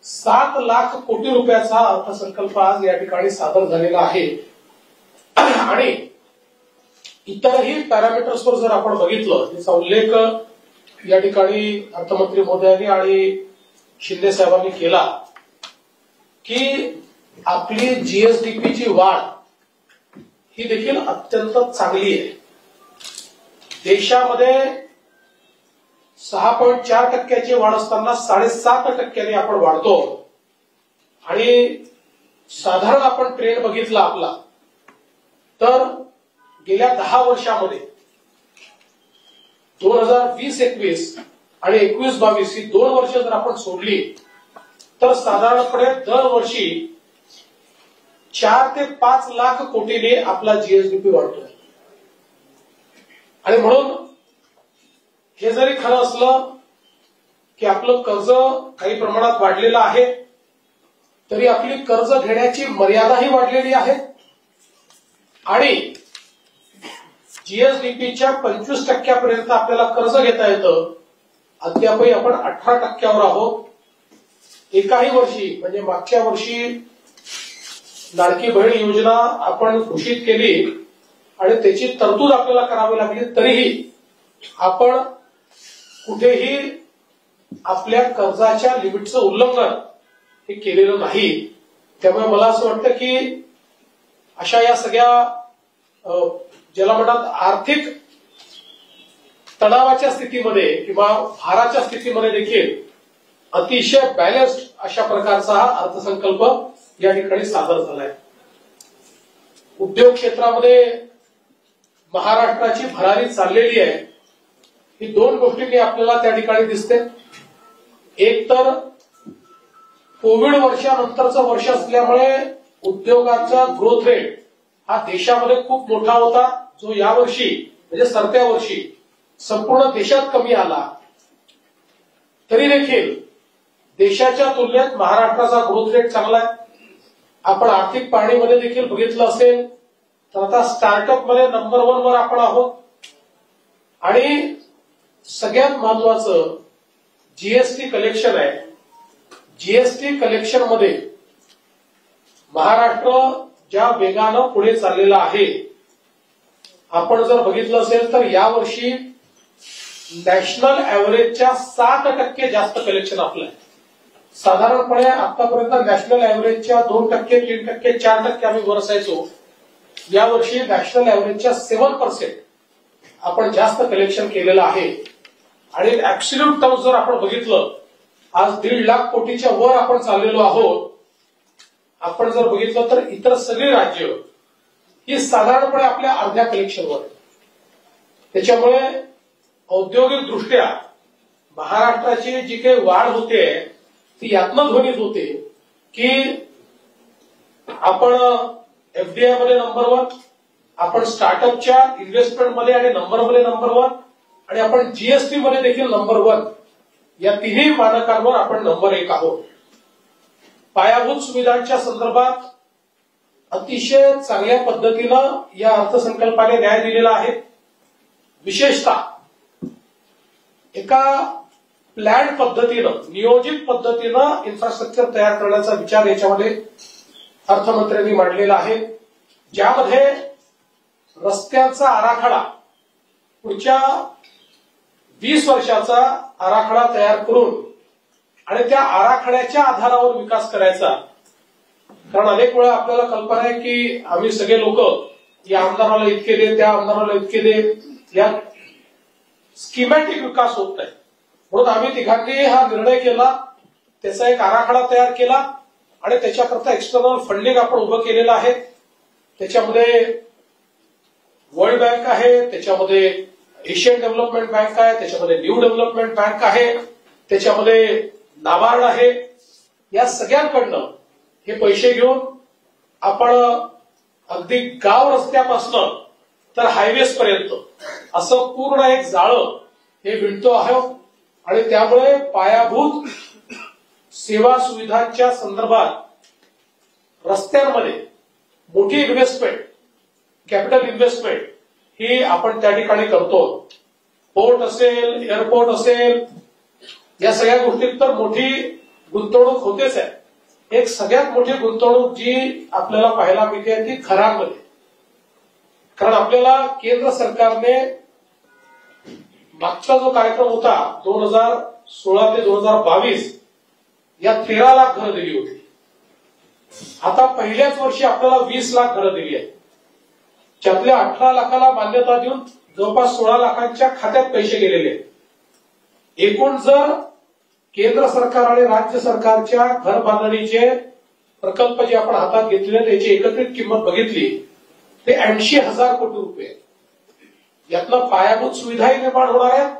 7 लाख कोटी रुपयाचा अर्थसंकल्प आज या ठिकाणी सादर झालेला आहे. आणि इतरही पॅरामीटर्सवर जर आपण बघितलं त्याचा उल्लेख या ठिकाणी अर्थमंत्री महोदयांनी आणि शिंदे साहेबांनी केला की आपली जीएसडीपीची वाढ ही देखील अत्यंत चांगली आहे. देशामध्ये 6.4% वाढ असताना 7.5% आपण वाढतो. आणि साधारण आपण ट्रेंड बघितला आपला तर गेल्या 10 वर्षामध्ये 2020-21 आणि 21-22 ही 2 वर्ष जर आपण सोडली तर साधारणपणे दरवर्षी 4 ते 5 लाख कोटीने आपला जीएसडीपी वाढतोय. आणि म्हणून हे जरी खरं असलं की आपलं कर्ज काही प्रमाणात वाढलेलं आहे तरी आपली कर्ज घेण्याची मर्यादाही वाढलेली आहे. आणि जीएसडीपीच्या 25% आपल्याला कर्ज घेता येतं. अद्यापही आपण 18% आहोत. एकाही वर्षी म्हणजे मागच्या वर्षी लाडकी बहीण योजना आपण घोषित केली आणि त्याची तरतूद आपल्याला करावी लागली तरीही आपण कुठेही आपल्या कर्जाच्या लिमिटचं उल्लंघन हे केलेलं नाही. त्यामुळे मला असं वाटतं की अशा या सगळ्या ज्याला म्हणतात आर्थिक तणावाच्या स्थितीमध्ये किंवा भाराच्या स्थितीमध्ये देखील अतिशय बॅलन्स्ड अशा प्रकारचा हा अर्थसंकल्प या ठिकाणी सादर झालाय. उद्योग क्षेत्रामध्ये महाराष्ट्राची भरारी चाललेली आहे. ही 2 गोष्टींनी आपल्याला त्या ठिकाणी दिसते. एक तर कोविड वर्षानंतरचं वर्ष असल्यामुळे उद्योगाचा ग्रोथ रेट हा देशामध्ये खूप मोठा होता, जो यावर्षी म्हणजे सरत्या वर्षी संपूर्ण देशात कमी आला. तरी देखील देशाच्या तुलनेत महाराष्ट्राचा ग्रोथ रेट चांगला आहे. आपण आर्थिक पाहणीमध्ये देखील बघितलं असेल तर आता स्टार्टअप मध्ये नंबर 1 वर आपण आहोत. आणि सगळ्यात महत्वाचं जीएसटी कलेक्शन आहे. जीएसटी कलेक्शन मध्ये महाराष्ट्र ज्या वेगानं पुढे चाललेला आहे, आपण जर बघितलं असेल तर यावर्षी नॅशनल ऍव्हरेजच्या 7% जास्त कलेक्शन आपलं आहे. साधारणपणे आतापर्यंत नॅशनल ऍव्हरेजच्या 2%, 3%, 4% आम्ही वर असायचो. यावर्षी नॅशनल ऍव्हरेजच्या 7% आपण जास्त कलेक्शन केलेलं आहे. आणि ऍब्सोल्यूट टर्म्स जर आपण बघितलं आज 1.5 लाख कोटीच्या वर आपण चाललेलो आहोत. आपण जर बघितलं तर इतर सगळी राज्य ही साधारणपणे आपल्या अर्ध्या कलेक्शनवर आहे. त्याच्यामुळे औद्योगिक दृष्ट्या महाराष्ट्राची जी काही वाढ होते ती यातनं ध्वनित होते की आपण एफडीआय मध्ये नंबर 1, आपण स्टार्टअपच्या इन्व्हेस्टमेंटमध्ये आणि नंबरमध्ये नंबर 1 आणि आपण जीएसटी मध्ये देखील नंबर 1 या तिन्ही मानकांवर आपण नंबर 1 आहोत. पायाभूत सुविधांच्या संदर्भात अतिशय चांगल्या पद्धतीनं या अर्थसंकल्पाने न्याय दिलेला आहे. विशेषतः एका प्लॅन पद्धतीनं नियोजित पद्धतीनं इन्फ्रास्ट्रक्चर तयार करण्याचा विचार याच्यामध्ये अर्थमंत्र्यांनी मांडलेला आहे. ज्यामध्ये रस्त्यांचा आराखडा पुढच्या 20 वर्षाचा आराखडा तयार करून आणि त्या आराखड्याच्या आधारावर विकास करायचा. कारण अनेक वेळा आपल्याला कल्पना आहे की आम्ही सगळे लोक या आमदाराला इतके दे, त्या आमदाराला इतके दे, या स्कीमॅटिक विकास होत नाही. म्हणून आम्ही तिघांनी हा निर्णय केला, त्याचा एक आराखडा तयार केला आणि त्याच्याकरता एक्सटर्नल फंडिंग आपण उभं केलेलं आहे. त्याच्यामध्ये वर्ल्ड बँक आहे, त्याच्यामध्ये एशियन डेव्हलपमेंट बँक आहे, त्याच्यामध्ये न्यू डेव्हलपमेंट बँक आहे, त्याच्यामध्ये नाबार्ड आहे. या सगळ्यांकडनं हे पैसे घेऊन आपण अगदी गाव रस्त्यापासून तर हायवेज पर्यंत असं पूर्ण एक जाळं हे विणतो आहोत आणि त्यामुळे पायाभूत सेवा सुविधांच्या संदर्भात रस्त्यांमध्ये मोठी इन्व्हेस्टमेंट, कॅपिटल इन्व्हेस्टमेंट ही आपण त्या ठिकाणी करतो. पोर्ट असेल, एअरपोर्ट असेल, या सगळ्या गोष्टीत तर मोठी गुंतवणूक होतेच आहे. एक सगळ्यात मोठी गुंतवणूक जी आपल्याला पाहायला मिळते ती घरांमध्ये. कारण आपल्याला केंद्र सरकारने मागचा जो कार्यक्रम होता 2016 ते 2022 या 13 लाख घरं दिली होती. आता पहिल्याच वर्षी आपल्याला 20 लाख घरं दिली आहेत. त्यातल्या 18 लाखाला मान्यता देऊन जवळपास 16 लाखांच्या खात्यात पैसे गेलेले आहेत. एकूण जर केंद्र सरकार आणि राज्य सरकारच्या घर बांधणीचे प्रकल्प जे आपण हातात घेतले त्याची एकत्रित किंमत बघितली ते 80,000 कोटी रुपये. यातनं पायाभूत सुविधाही निर्माण होणार आहेत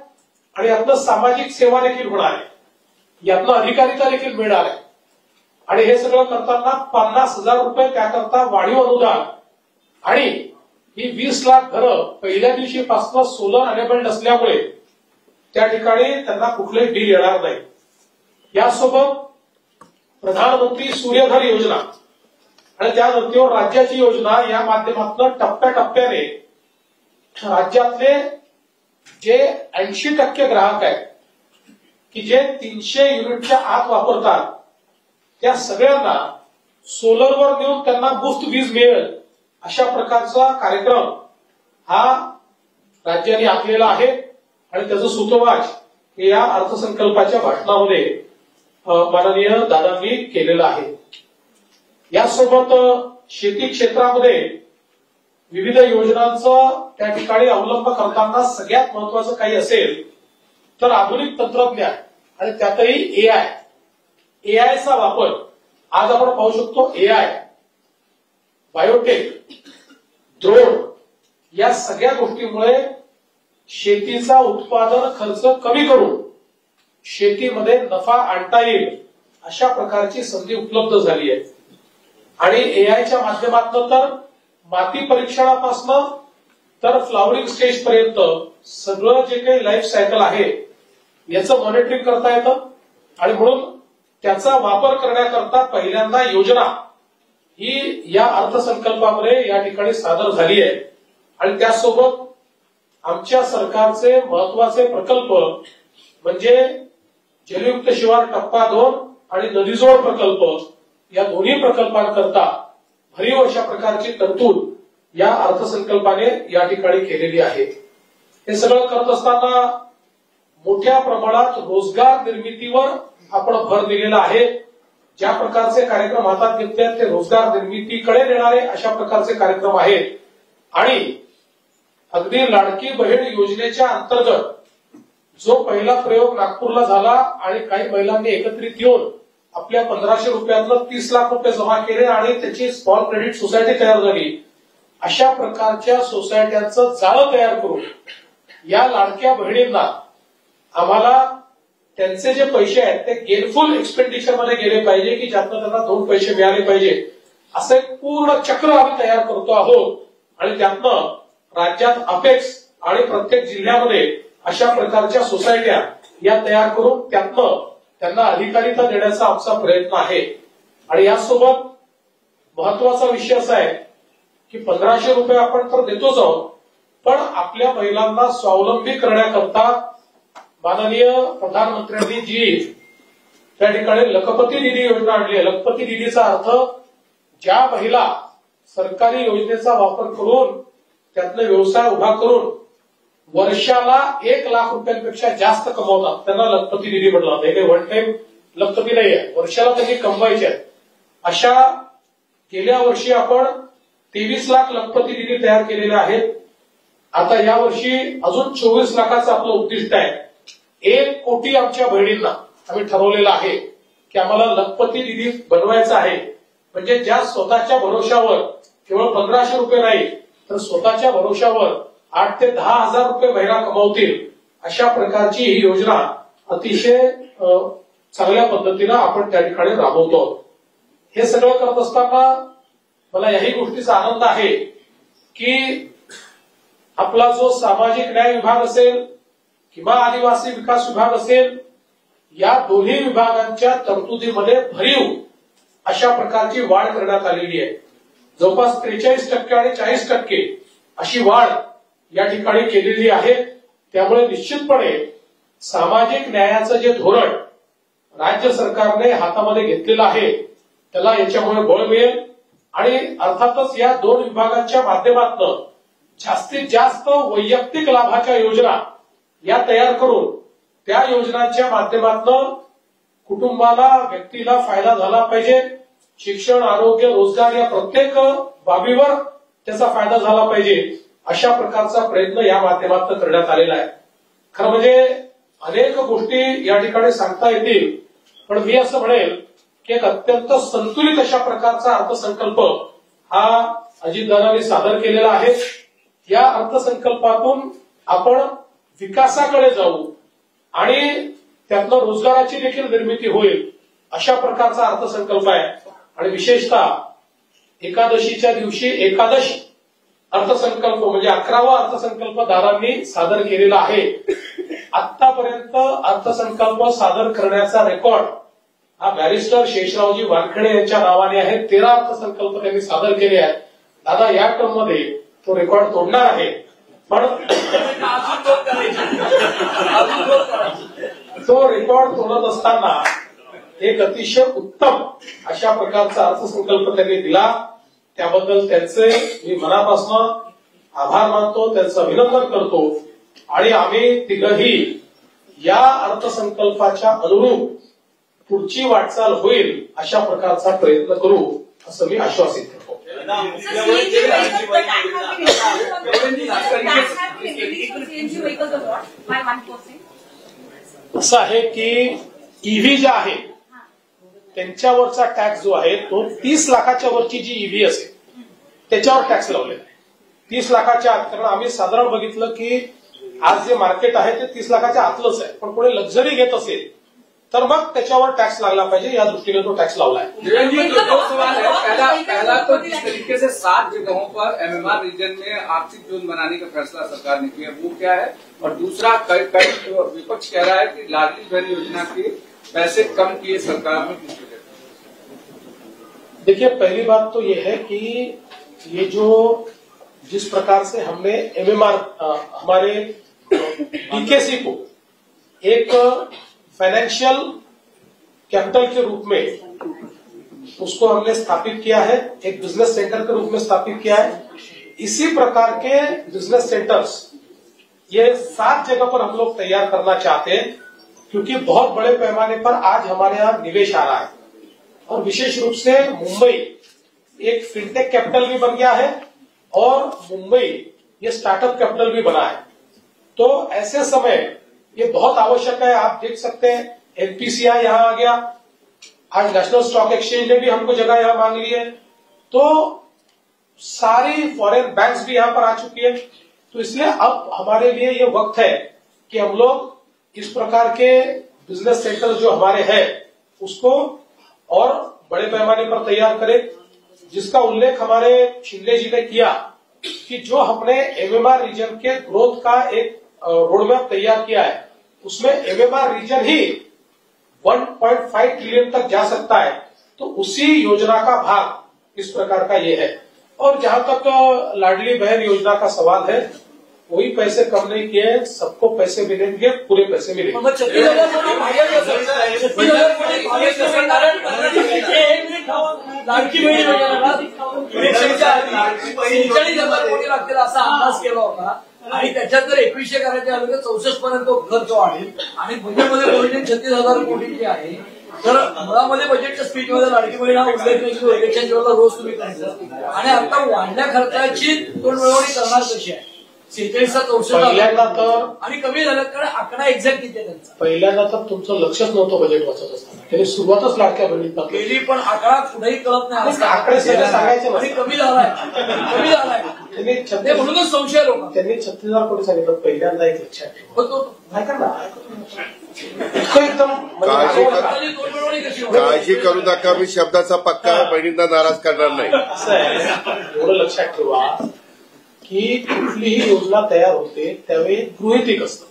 आणि यातनं सामाजिक सेवा देखील होणार आहे, यातनं अधिकारिता देखील मिळणार आहे. आणि हे सगळं करताना 50,000 रुपये त्याकरता वाढीव अनुदान आणि ही 20 लाख घरं पहिल्या दिवशीपासून सोलर अनेबल्ड असल्यामुळे त्या ठिकाणी त्यांना कुठलेही बिल येणार नाही. यासोबत प्रधानमंत्री सूर्यघर योजना आणि त्या धर्तीवर राज्याची योजना या माध्यमातून टप्प्याटप्प्याने राज्यातले जे 80% ग्राहक आहेत की जे 300 युनिटच्या आत वापरतात त्या सगळ्यांना सोलरवर नेऊन त्यांना मुफ्त वीज मिळेल अशा प्रकारचा कार्यक्रम हा राज्याने आखलेला आहे आणि त्याचं सूतोवाच हे या अर्थसंकल्पाच्या भाषणामध्ये माननीय दादांनी केलेलं आहे. यासोबत शेती क्षेत्रामध्ये विविध योजनांचं त्या ठिकाणी अवलंब करताना सगळ्यात महत्वाचं काही असेल तर आधुनिक तंत्रज्ञान आणि त्यातही एआयचा वापर. आज आपण पाहू शकतो एआय, बायोटेक, ड्रोन या सगळ्या गोष्टीमुळे शेतीचा उत्पादन खर्च कमी करून शेतीमध्ये नफा आणता येईल अशा प्रकारची संधी उपलब्ध झाली आहे. आणि एआयच्या माध्यमातून तर माती परीक्षणापासून तर फ्लावरिंग स्टेज पर्यंत सगळं जे काही लाईफ सायकल आहे याचं मॉनिटरिंग करता येतं आणि म्हणून त्याचा वापर करण्याकरता पहिल्यांदा योजना ही या अर्थसंकल्पामध्ये या ठिकाणी सादर झाली आहे. आणि त्यासोबत आमच्या सरकारचे महत्वाचे प्रकल्प म्हणजे जलयुक्त शिवार टप्पा 2 आणि नदीजोड प्रकल्प या दोन्ही प्रकल्पांकरता भरीव अशा प्रकारची तरतूद या अर्थसंकल्पाने या ठिकाणी केलेली आहे. हे सगळं करत असताना मोठ्या प्रमाणात रोजगार निर्मितीवर आपण भर दिलेला आहे. ज्या प्रकारचे कार्यक्रम हातात घेतले ते रोजगार निर्मितीकडे नेणारे अशा प्रकारचे कार्यक्रम आहेत. आणि अगदी लाडकी बहीण योजनेच्या अंतर्गत जो पहिला प्रयोग नागपूरला झाला आणि काही महिलांनी एकत्रित येऊन आपल्या 1500 रुपयातलं 30 लाख रुपये जमा केले आणि त्याची स्मॉल क्रेडिट सोसायटी तयार झाली. अशा प्रकारच्या सोसायट्यांचं जाळं तयार करून या लाडक्या बहिणींना आम्हाला त्यांचे जे पैसे आहेत ते गेनफुल एक्सपेंडिचर मध्ये गेले पाहिजे की ज्यातनं त्यांना 2 पैसे मिळाले पाहिजे असं एक पूर्ण चक्र आम्ही तयार करतो आहोत. आणि त्यातनं राज्यात अपेक्स आणि प्रत्येक जिल्ह्यामध्ये अशा प्रकारच्या सोसायट्या या तयार करून त्यातनं त्यांना अधिकारिता देण्याचा आमचा प्रयत्न आहे. आणि यासोबत महत्वाचा विषय असा आहे की 1500 रुपये आपण तर देतोच आहोत पण आपल्या महिलांना स्वावलंबी करण्याकरता माननीय प्रधानमंत्र्यांनी जी त्या ठिकाणी लखपती निधी योजना आणली आहे. लखपती निधीचा अर्थ ज्या महिला सरकारी योजनेचा वापर करून त्यातनं व्यवसाय उभा करून वर्षाला 1 लाख रुपयांपेक्षा जास्त कमवतात त्यांना लखपती निधी म्हटलं जातं. हे काही वन टाइम लखपती नाही आहे, वर्षाला त्यांनी कमवायचे आहेत. अशा गेल्या वर्षी आपण 23 लाख लखपती निधी तयार केलेले आहेत. आता यावर्षी अजून 24 लाखाचं आपलं उद्दिष्ट आहे. 1 कोटी आमच्या बहिणींना आम्ही ठरवलेलं आहे की आम्हाला लखपती निधी बनवायचा आहे. म्हणजे ज्या स्वतःच्या भरोशावर केवळ 1500 रुपये नाही तर स्वतःच्या भरोशावर 8 ते 10 हजार रुपये महिना कमावतील अशा प्रकारची ही योजना अतिशय चांगल्या पद्धतीनं आपण त्या ठिकाणी राबवतो. हे सगळं करत असताना मला याही गोष्टीचा आनंद आहे की आपला जो सामाजिक न्याय विभाग असेल किंवा आदिवासी विकास विभाग असेल या दोन्ही विभागांच्या तरतुदीमध्ये भरीव अशा प्रकारची वाढ करण्यात आलेली आहे. जवळपास 43% आणि 40% अशी वाढ या ठिकाणी केलेली आहे. त्यामुळे निश्चितपणे सामाजिक न्यायाचं जे धोरण राज्य सरकारने हातामध्ये घेतलेलं आहे त्याला याच्यामुळे बळ मिळेल आणि अर्थातच या 2 विभागांच्या माध्यमातून जास्तीत जास्त वैयक्तिक लाभाच्या योजना या तयार करून त्या योजनांच्या माध्यमातून कुटुंबाला व्यक्तीला फायदा झाला पाहिजे. शिक्षण, आरोग्य, रोजगार या प्रत्येक बाबीवर त्याचा फायदा झाला पाहिजे अशा प्रकारचा प्रयत्न या माध्यमातून करण्यात आलेला आहे. खरं म्हणजे अनेक गोष्टी या ठिकाणी सांगता येतील पण मी असं म्हणेल की एक अत्यंत संतुलित अशा प्रकारचा अर्थसंकल्प हा अजितदादांनी सादर केलेला आहे. या अर्थसंकल्पातून आपण विकासाकडे जाऊ आणि त्यातनं रोजगाराची देखील निर्मिती होईल अशा प्रकारचा अर्थसंकल्प आहे. आणि विशेषतः एकादशीच्या दिवशी एकादश अर्थसंकल्प म्हणजे 11वा अर्थसंकल्प दादांनी सादर केलेला आहे. आतापर्यंत अर्थसंकल्प सादर करण्याचा रेकॉर्ड हा बॅरिस्टर शेषरावजी वानखेडे यांच्या नावाने आहे. 13 अर्थसंकल्प त्यांनी सादर केले आहेत. दादा या टर्म मध्ये तो रेकॉर्ड तोडणार आहे पण तो रेकॉर्ड तोडत असताना एक अतिशय उत्तम अशा प्रकारचा अर्थसंकल्प त्यांनी दिला. त्याबद्दल त्यांचे मी मनापासून आभार मानतो, त्यांचं अभिनंदन करतो आणि आम्ही तिघही या अर्थसंकल्पाच्या अनुरूप पुढची वाटचाल होईल अशा प्रकारचा प्रयत्न करू असं मी आश्वासित करतो. असं आहे की ईव्ही ज्या आहे त्यांच्यावरचा टॅक्स जो आहे तो 30 लाखाच्या वरची जी ईव्ही असेल त्याच्यावर टॅक्स लावलेला आहे. 30 लाखाच्या आत, कारण आम्ही साधारण बघितलं की आज जे मार्केट आहे ते 30 लाखाच्या आतलंच आहे. पण कोणी लक्झरी घेत असेल तर मग त्याच्यावर टैक्स लागना चाहिए, या दृष्टि तो टैक्स लावला है। दो सवाल है। पहला तो जिस तरीके से 7 जगहों पर एमएमआर रीजन में आर्थिक जोन बनाने का फैसला सरकार ने किया, वो क्या है? और दूसरा, कई विपक्ष कह रहा है कि लाडली बहन योजना के पैसे कम किए सरकार ने, किस वजह से? देखिए, पहली बात तो ये है कि ये जो जिस प्रकार से हमने एमएमआर हमारे डीकेसी को एक फाइनेंशियल कैपिटल के रूप में उसको हमने स्थापित किया है, एक बिजनेस सेंटर के रूप में स्थापित किया है। इसी प्रकार के बिजनेस सेंटर्स ये 7 जगह पर हम लोग तैयार करना चाहते हैं, क्योंकि बहुत बड़े पैमाने पर आज हमारे यहाँ निवेश आ रहा है और विशेष रूप से मुंबई एक फिनटेक कैपिटल भी बन गया है और मुंबई ये स्टार्टअप कैपिटल भी बना है। तो ऐसे समय ये बहुत आवश्यक है। आप देख सकते हैं एनपीसीआई यहाँ आ गया, आज नेशनल स्टॉक एक्सचेंज ने भी हमको जगह यहाँ मांग ली है, तो सारी फॉरेन बैंक्स भी यहाँ पर आ चुकी है। तो इसलिए अब हमारे लिए ये वक्त है कि हम लोग इस प्रकार के बिजनेस सेंटर जो हमारे हैं उसको और बड़े पैमाने पर तैयार करें, जिसका उल्लेख हमारे शिंदे जी ने किया कि जो हमने एमएमआर रीजन के ग्रोथ का एक रोडमैप तैयार किया है, उसमें एमएमआर रीजन ही 1.5 ट्रिलियन तक जा सकता है। तो उसी योजना का भाग इस प्रकार का ये है। और जहां तक लाडली बहन योजना का सवाल है, कोई पैसे कम नहीं किए, सबको पैसे मिलेंगे, पूरे पैसे मिलेंगे। लाडकी बहीण असा अंदाज केला होता आणि त्याच्यात जर 2100 करायचे आले तर 64 पर्यंत खर्च वाढेल आणि बजेटमध्ये बजेट 36,000 कोटी जे आहे, तर मुळामध्ये बजेटच्या स्पीचमध्ये लाडकी बहीण हा उल्लेख नाही की इलेक्शन जेव्हा रोज तुम्ही करायचं आणि आता वाढल्या खर्चाची तोडमिळवणी करणार कशी आहे? 46 पहिल्यांदा तर आणि कमी झालं कारण आकडा एक्झॅक्ट किती आहे त्यांचा. पहिल्यांदा तर तुमचं लक्षच नव्हतं बजेट वाचत असताना. त्यांनी सुरुवातच लाडक्या बहिणीत केली पण आकडा कुठेही कळत नाही. आकडे सगळे सांगायचे आणि नसतात. कमी झालाय त्यांनी ते म्हणूनच संशय लोक. त्यांनी 36,000 कोटी सांगितलं. पहिल्यांदा एक लक्षात ठेवा. होतो ऐका ना, इतकं एकदम काळजी करू नका, मी शब्दाचा पक्का बहिणींना नाराज करणार नाही. असं आहे, एवढं लक्षात ठेवा की कुठलीही योजना तयार होते त्यावेळी गृहितिक असतं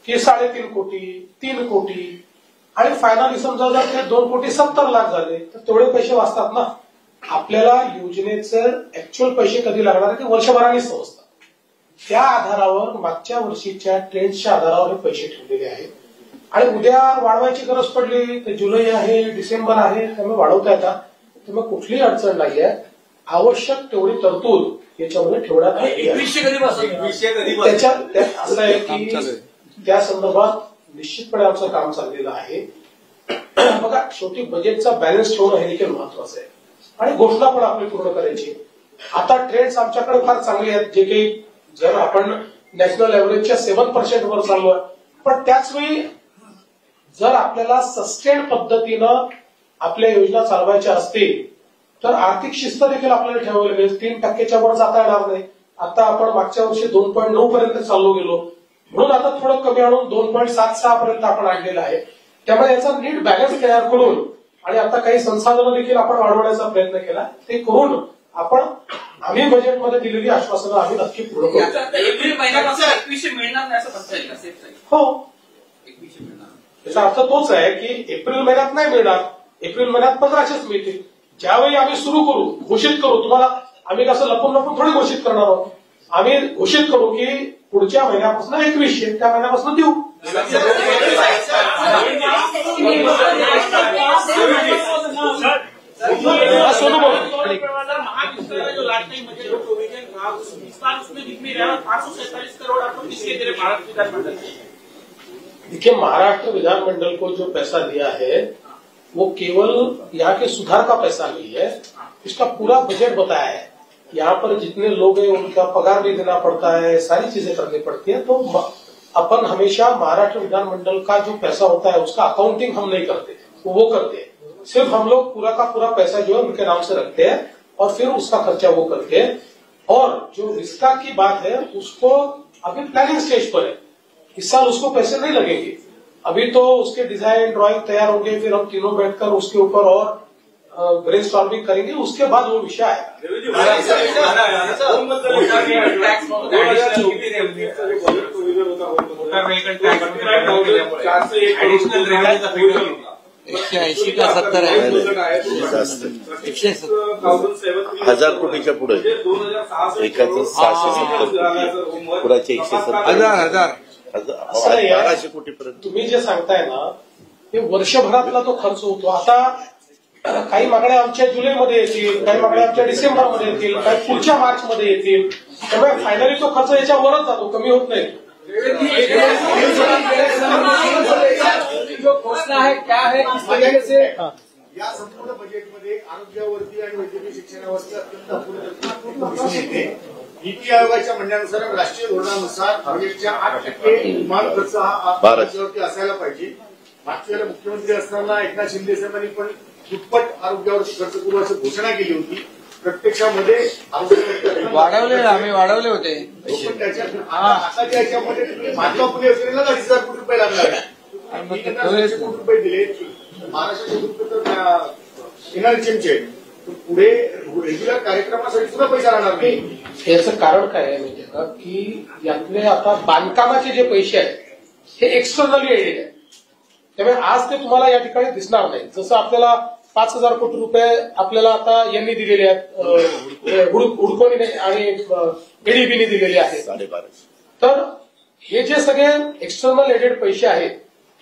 की 3.5 कोटी 3 कोटी आणि फायनली समजा जर ते 2,70,00,000 झाले तर तेवढे पैसे वाचतात ना. आपल्याला योजनेचं ऍक्च्युअल पैसे कधी लागणार ते वर्षभराने समजतात. त्या आधारावर मागच्या वर्षीच्या ट्रेंडच्या आधारावर हे पैसे ठेवलेले आहेत आणि उद्या वाढवायची गरज पडली तर जुलै आहे, डिसेंबर आहे, त्यामुळे वाढवता येतात. त्यामुळे कुठलीही अडचण नाहीये. आवश्यक तेवढी तरतूद याच्यामध्ये ठेवण्यात आली आहे. 21 कधी त्याच्यात असं आहे की त्या संदर्भात निश्चितपणे आमचं काम चाललेलं आहे. बघा, शेवटी बजेटचा बॅलन्स ठेवणं हे देखील महत्वाचं आहे आणि घोषणा पण आपली पूर्ण करायची. आता ट्रेंड्स आमच्याकडे फार चांगले आहेत, जे काही जर आपण नॅशनल एव्हरेजच्या 7% वर चाललोय, पण त्याचवेळी जर आपल्याला सस्टेन पद्धतीनं आपल्या योजना चालवायच्या असतील तर आर्थिक शिस्त देखील आपल्याला ठेवावी लागेल. 3% वर जाता येणार नाही. आता आपण मागच्या वर्षी 2.9 पर्यंत चाललो गेलो, म्हणून आता थोडं कमी आणून 2.76 पर्यंत आपण आणलेलं आहे. त्यामुळे याचा नीट बॅलन्स तयार करून आणि आता काही संसाधनं देखील आपण वाढवण्याचा प्रयत्न केला. ते करून आपण आम्ही बजेटमध्ये दिलेली आश्वासनं आम्ही नक्की पूर्ण करू. एप्रिल महिन्यापासून 21 मिळणार नाही असं म्हणता येईल का? हो, 21 मिळणार. त्याचा अर्थ तोच आहे की एप्रिल महिन्यात नाही मिळणार, एप्रिल महिन्यात 1500 मिळतील. ज्यावेळी आम्ही सुरू करू, घोषित करू, तुम्हाला आम्ही कसं लपून लपून थोडी घोषित करणार आहोत. आम्ही घोषित करू की पुढच्या महिन्यापासून 2100, त्या महिन्यापासून देऊ. सोनू बोल. महावितरण जो लास्ट टाइम बजट प्रोविजन था इस बार उसमें दिख नहीं रहा. 547 करोड़ आपको किसके दे रहे महाराष्ट्र विधानमंडल में? देखिए, महाराष्ट्र विधानमंडल को जो पैसा दिया है वो केवल यहाँ के सुधार का पैसा नहीं है, इसका पूरा बजट बताया है. यहाँ पर जितने लोग हैं उनका पगार भी देना पड़ता है, सारी चीजें करनी पड़ती है. तो अपन हमेशा महाराष्ट्र विधानमंडल का जो पैसा होता है उसका अकाउंटिंग हम नहीं करते, वो करते हैं. सिर्फ हम लोग पूरा का पूरा पैसा जो है उनके नाम से रखते हैं और फिर उसका खर्चा वो करते हैं. और जो विस्तार की बात है उसको अभी प्लानिंग स्टेज पर है. इस साल उसको पैसे नहीं लगेंगे. अभी तो उसके डिजाइन ड्राइंग तैयार होंगे, फिर हम तीनों बैठकर उसके ऊपर और ब्रेनस्टॉर्मिंग करेंगे, उसके बाद वो विषय आएगा. $180 का 70 आहे. 1,000 कोटीच्या पुढे एकाचं 670 पुढाचे 170 1200 कोटीपर्यंत. तुम्ही जे सांगताय ना ते वर्षभरातला तो खर्च होतो. आता काही मागण्या आमच्या जुलैमध्ये येतील, काही मागण्या आमच्या डिसेंबरमध्ये येतील, काही पुढच्या मार्चमध्ये येतील. त्यामुळे फायनली तो खर्च याच्यावरच जातो, कमी होत नाही. जो घोषणा है क्या है, किस तरीके से या संपूर्ण बजेटमध्ये आरोग्यावरती आणि वैद्यकीय शिक्षणावरती अत्यंत अपूर्ण दिसून येते. नीती आयोगाच्या म्हणण्यानुसार राष्ट्रीय धोरणानुसार बजेटच्या 8% किमान खर्च हा आरोग्यावरती असायला पाहिजे. मागच्या वेळेला मुख्यमंत्री असताना एकनाथ शिंदे साहेबांनी पण दुप्पट आरोग्यावरती खर्च करू अशी घोषणा केली होती. प्रत्यक्षामध्ये आम्ही वाढवले होते. पण आताच्या याच्यामध्ये महात्मा फुले योजनेला 2,000 कोटी रुपये लागणार आहे. 700 कोटी रुपये दिले. महाराष्ट्राचे दुःख तर एनआरएचएमचे पुढे रेग्युलर कार्यक्रमासाठी सुद्धा पैसा राहणार नाही. याचं कारण काय आहे माहितीये का की यातले आता बांधकामाचे जे पैसे आहेत हे एक्सटर्नली एडेड आहे. त्यामुळे आज ते तुम्हाला या ठिकाणी दिसणार नाही. जसं आपल्याला 5,000 कोटी रुपये आपल्याला आता यांनी दिलेले आहेत, हुडकोनीने आणि एडीबीने दिलेले आहेत. 12,500. तर हे जे सगळे एक्सटर्नल एडेड पैसे आहेत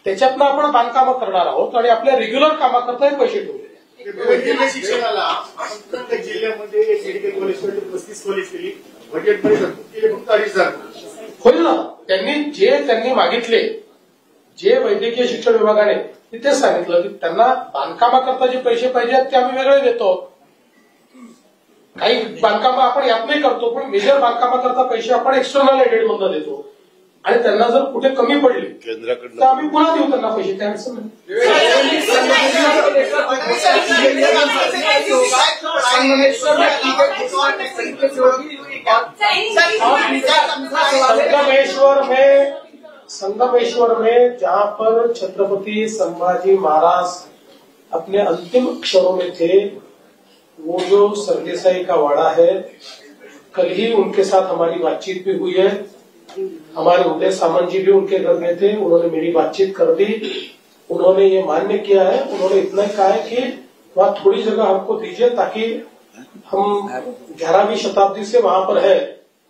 त्याच्यातनं आपण बांधकामं करणार आहोत आणि आपल्या रेग्युलर कामाकरता हे पैसे ठेवलेले आहेत. वैद्यकीय शिक्षणाला आपण प्रत्येक जिल्ह्यामध्ये एक मेडिकल कॉलेज 35 कॉलेज केली. बजेटमध्ये तरतूद केली फक्त 2,500 होईल ना. त्यांनी मागितले, जे वैद्यकीय शिक्षण विभागाने तेच सांगितलं की त्यांना बांधकामाकरता जे पैसे पाहिजेत ते आम्ही वेगळे देतो. काही बांधकामं आपण यातनंही करतो, पण मेजर बांधकामाकरता पैसे आपण एक्सटर्नल एडेड मधून देतो आणि त्यांना जर कुठे कमी पडले केंद्राकडनं तर आम्ही पुन्हा देऊ त्यांना पैसे, त्या अडचण नाही. संगमेश्वर में जहां पर छत्रपति संभाजी महाराज अपने अंतिम क्षणों में थे, वो जो सरदेसाई का वाड़ा है, कल ही उनके साथ हमारी बातचीत भी हुई है। हमारे उदय सामंत जी भी उनके घर गए थे, उन्होंने मेरी बातचीत कर दी। उन्होंने ये मान्य किया है, उन्होंने इतना कहा है कि वहाँ थोड़ी जगह हमको दीजिए ताकि हम 11वीं शताब्दी से वहां पर है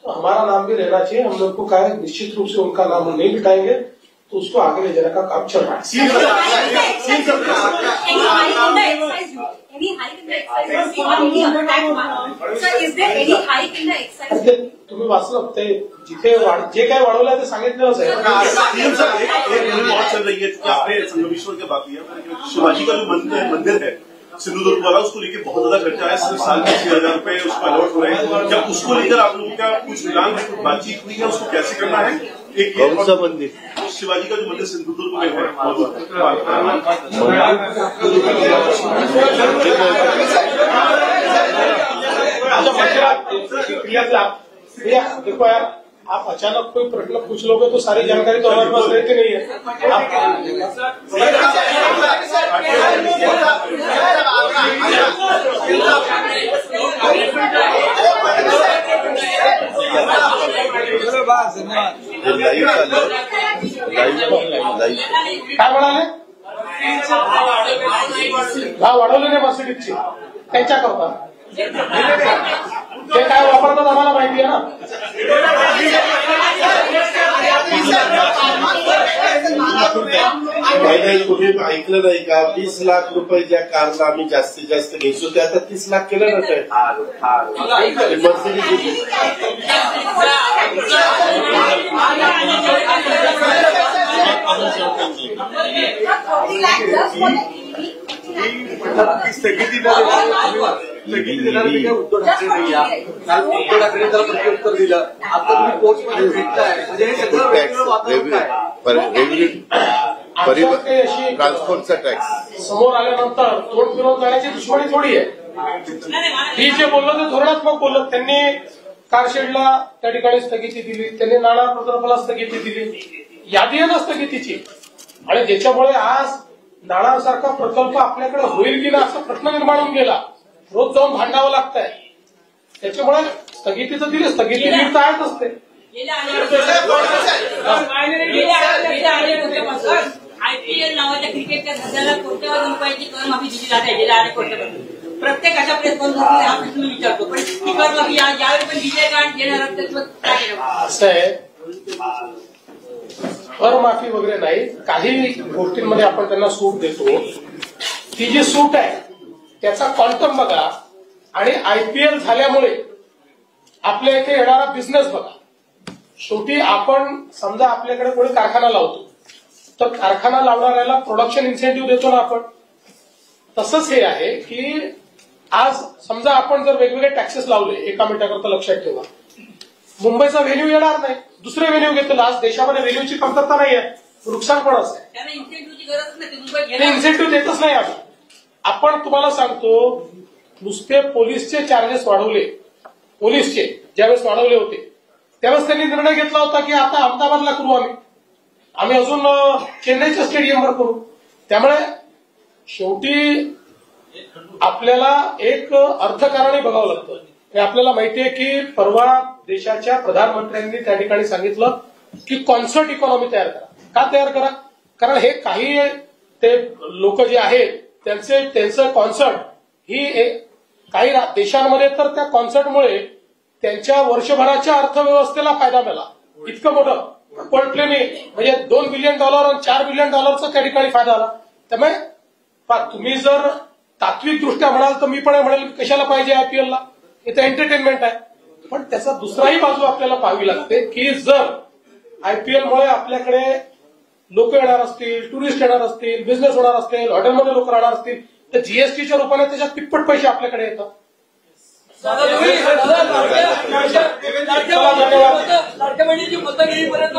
तो हमारा नाम भी रहना चाहिए। हम लोग को कहा है निश्चित रूप से उनका नाम हम नहीं मिटाएंगे, तो उसको आगे ले जाने का काम चल रहा है। तुम्ही वाचलं ते जिथे जे काय वाढवलं ते सांगितलंच आहे। संगमेश्वर की बात है, शिवाजी का जो मंदिर है सिंधुदुर्ग वाला, उसको लेकर बहुत ज्यादा खर्चा है, सिर्फ साल में 6,000 रुपए उसका अलॉट हो रहे हैं। जब उसको लेकर आप लोगों का कुछ बातचीत हुई है, उसको कैसे करना है? एक कौन सा मंदिर? शिवाजी का जो मंदिर सिंधुदुर्ग में है, देखो यार, आप अचानक कोई प्रश्न पूछ लोगे तो सारी जानकारी तो हमारे पास रहती नहीं है। काय म्हणाले? भाव वाढवले नाही मर्सिडीजची, त्यांच्या करता ते काय वापरतात आम्हाला माहिती आहे ना। कुठे ऐकलं नाही का 20 लाख रुपये ज्या कारला आम्ही जास्तीत जास्त घ्यायचो ते आता 30 लाख केलं ना मर्सिडीज। स्थगिती देणार उद्धव ठाकरे नाही या, काल उद्धव ठाकरे त्याला प्रत्युत्तर दिलं, आता तुम्ही कोर्टमध्ये भेटताय, म्हणजे हे सगळं वेगवेगळं वातावरण काय? ट्रान्सपोर्टचा टॅक्स समोर आल्यानंतर तोंड फिरवून जाण्याची दुश्मनी थोडी आहे। ही जे बोललं ते धोरणात्मक बोललं। त्यांनी कारशेडला त्या ठिकाणी स्थगिती दिली, त्यांनी नाणार प्रकल्पाला स्थगिती दिली, यादी आहे ना स्थगितीची, आणि ज्याच्यामुळे आज नाणार सारखा प्रकल्प आपल्याकडे होईल की ना असा प्रश्न निर्माण होऊन गेला। रोज जाऊन भांडावं लागतंय, त्याच्यामुळे स्थगिती तर दिली, स्थगिती निर्णय असते। आयपीएल नावाच्या क्रिकेटच्या धंद्याला कोट्यवधी रुपयाची करमाफी दिली जाते, गेल्या अनेक वर्षापासून। प्रत्येक अशा प्रेस कॉन्फरन्समध्ये हा प्रश्न विचारतो, पण ती करमाफी यावेळी पण दिली का देणार? असं आहे, करमाफी वगैरे नाही, काही गोष्टींमध्ये आपण त्यांना सूट देतो। ती जी सूट आहे त्याचा क्वांटम बघा आणि आयपीएल झाल्यामुळे आपल्या इथे येणारा बिझनेस बघा। शेवटी आपण समजा आपल्याकडे कोणी कारखाना लावतो तर कारखाना लावणाऱ्याला प्रोडक्शन इन्सेंटिव्ह देतो ना आपण, तसंच हे आहे की आज समजा आपण जर वेगवेगळे टॅक्सेस लावले, एका मिनिटाकरता लक्षात ठेवा, मुंबईचा व्हेन्यू येणार नाही, दुसरे व्हेन्यू घेतलं। आज देशामध्ये व्हेन्यूची कमतरता नाही आहे, नुकसान पण असं आहे, त्यांना इन्सेंटिव्हची गरज नाही, इन्सेंटिव्ह देतच नाही आम्ही। आपण तुम्हाला सांगतो, नुसते पोलीसचे चार्जेस वाढवले, पोलीसचे ज्यावेळेस वाढवले होते त्यावेळेस त्यांनी निर्णय घेतला होता की आता अहमदाबादला करू, आम्ही अजून चेन्नईच्या स्टेडियमवर करू। त्यामुळे शेवटी आपल्याला एक अर्थकारणी बघावं लागतं। हे आपल्याला माहितीये की परवा देशाच्या प्रधानमंत्र्यांनी त्या ठिकाणी सांगितलं की कॉन्सर्ट इकॉनॉमी तयार करा। का तयार करा? कारण हे काही ते लोक जे आहेत त्यांचं कॉन्सर्ट ही काही देशांमध्ये तर त्या कॉन्सर्टमुळे त्यांच्या वर्षभराच्या अर्थव्यवस्थेला फायदा मिळाला, इतकं मोठं पडलेने, म्हणजे $2 बिलियन आणि $4 बिलियन त्या ठिकाणी फायदा आला। त्यामुळे तुम्ही जर तात्विक दृष्ट्या म्हणाल तर मी पण म्हणेल कशाला पाहिजे आयपीएलला, इथं एंटरटेनमेंट आहे, पण त्याचा दुसराही बाजू आपल्याला पाहावी लागते की जर आयपीएलमुळे आपल्याकडे लोक येणार असतील, टुरिस्ट येणार असतील, बिझनेस होणार असतील, हॉटेलमध्ये लोक राहणार असतील, तर जीएसटीच्या रूपाने त्याच्यात तिप्पट पैसे आपल्याकडे येतात। लाडक्या बहिणीची मतं घेईपर्यंत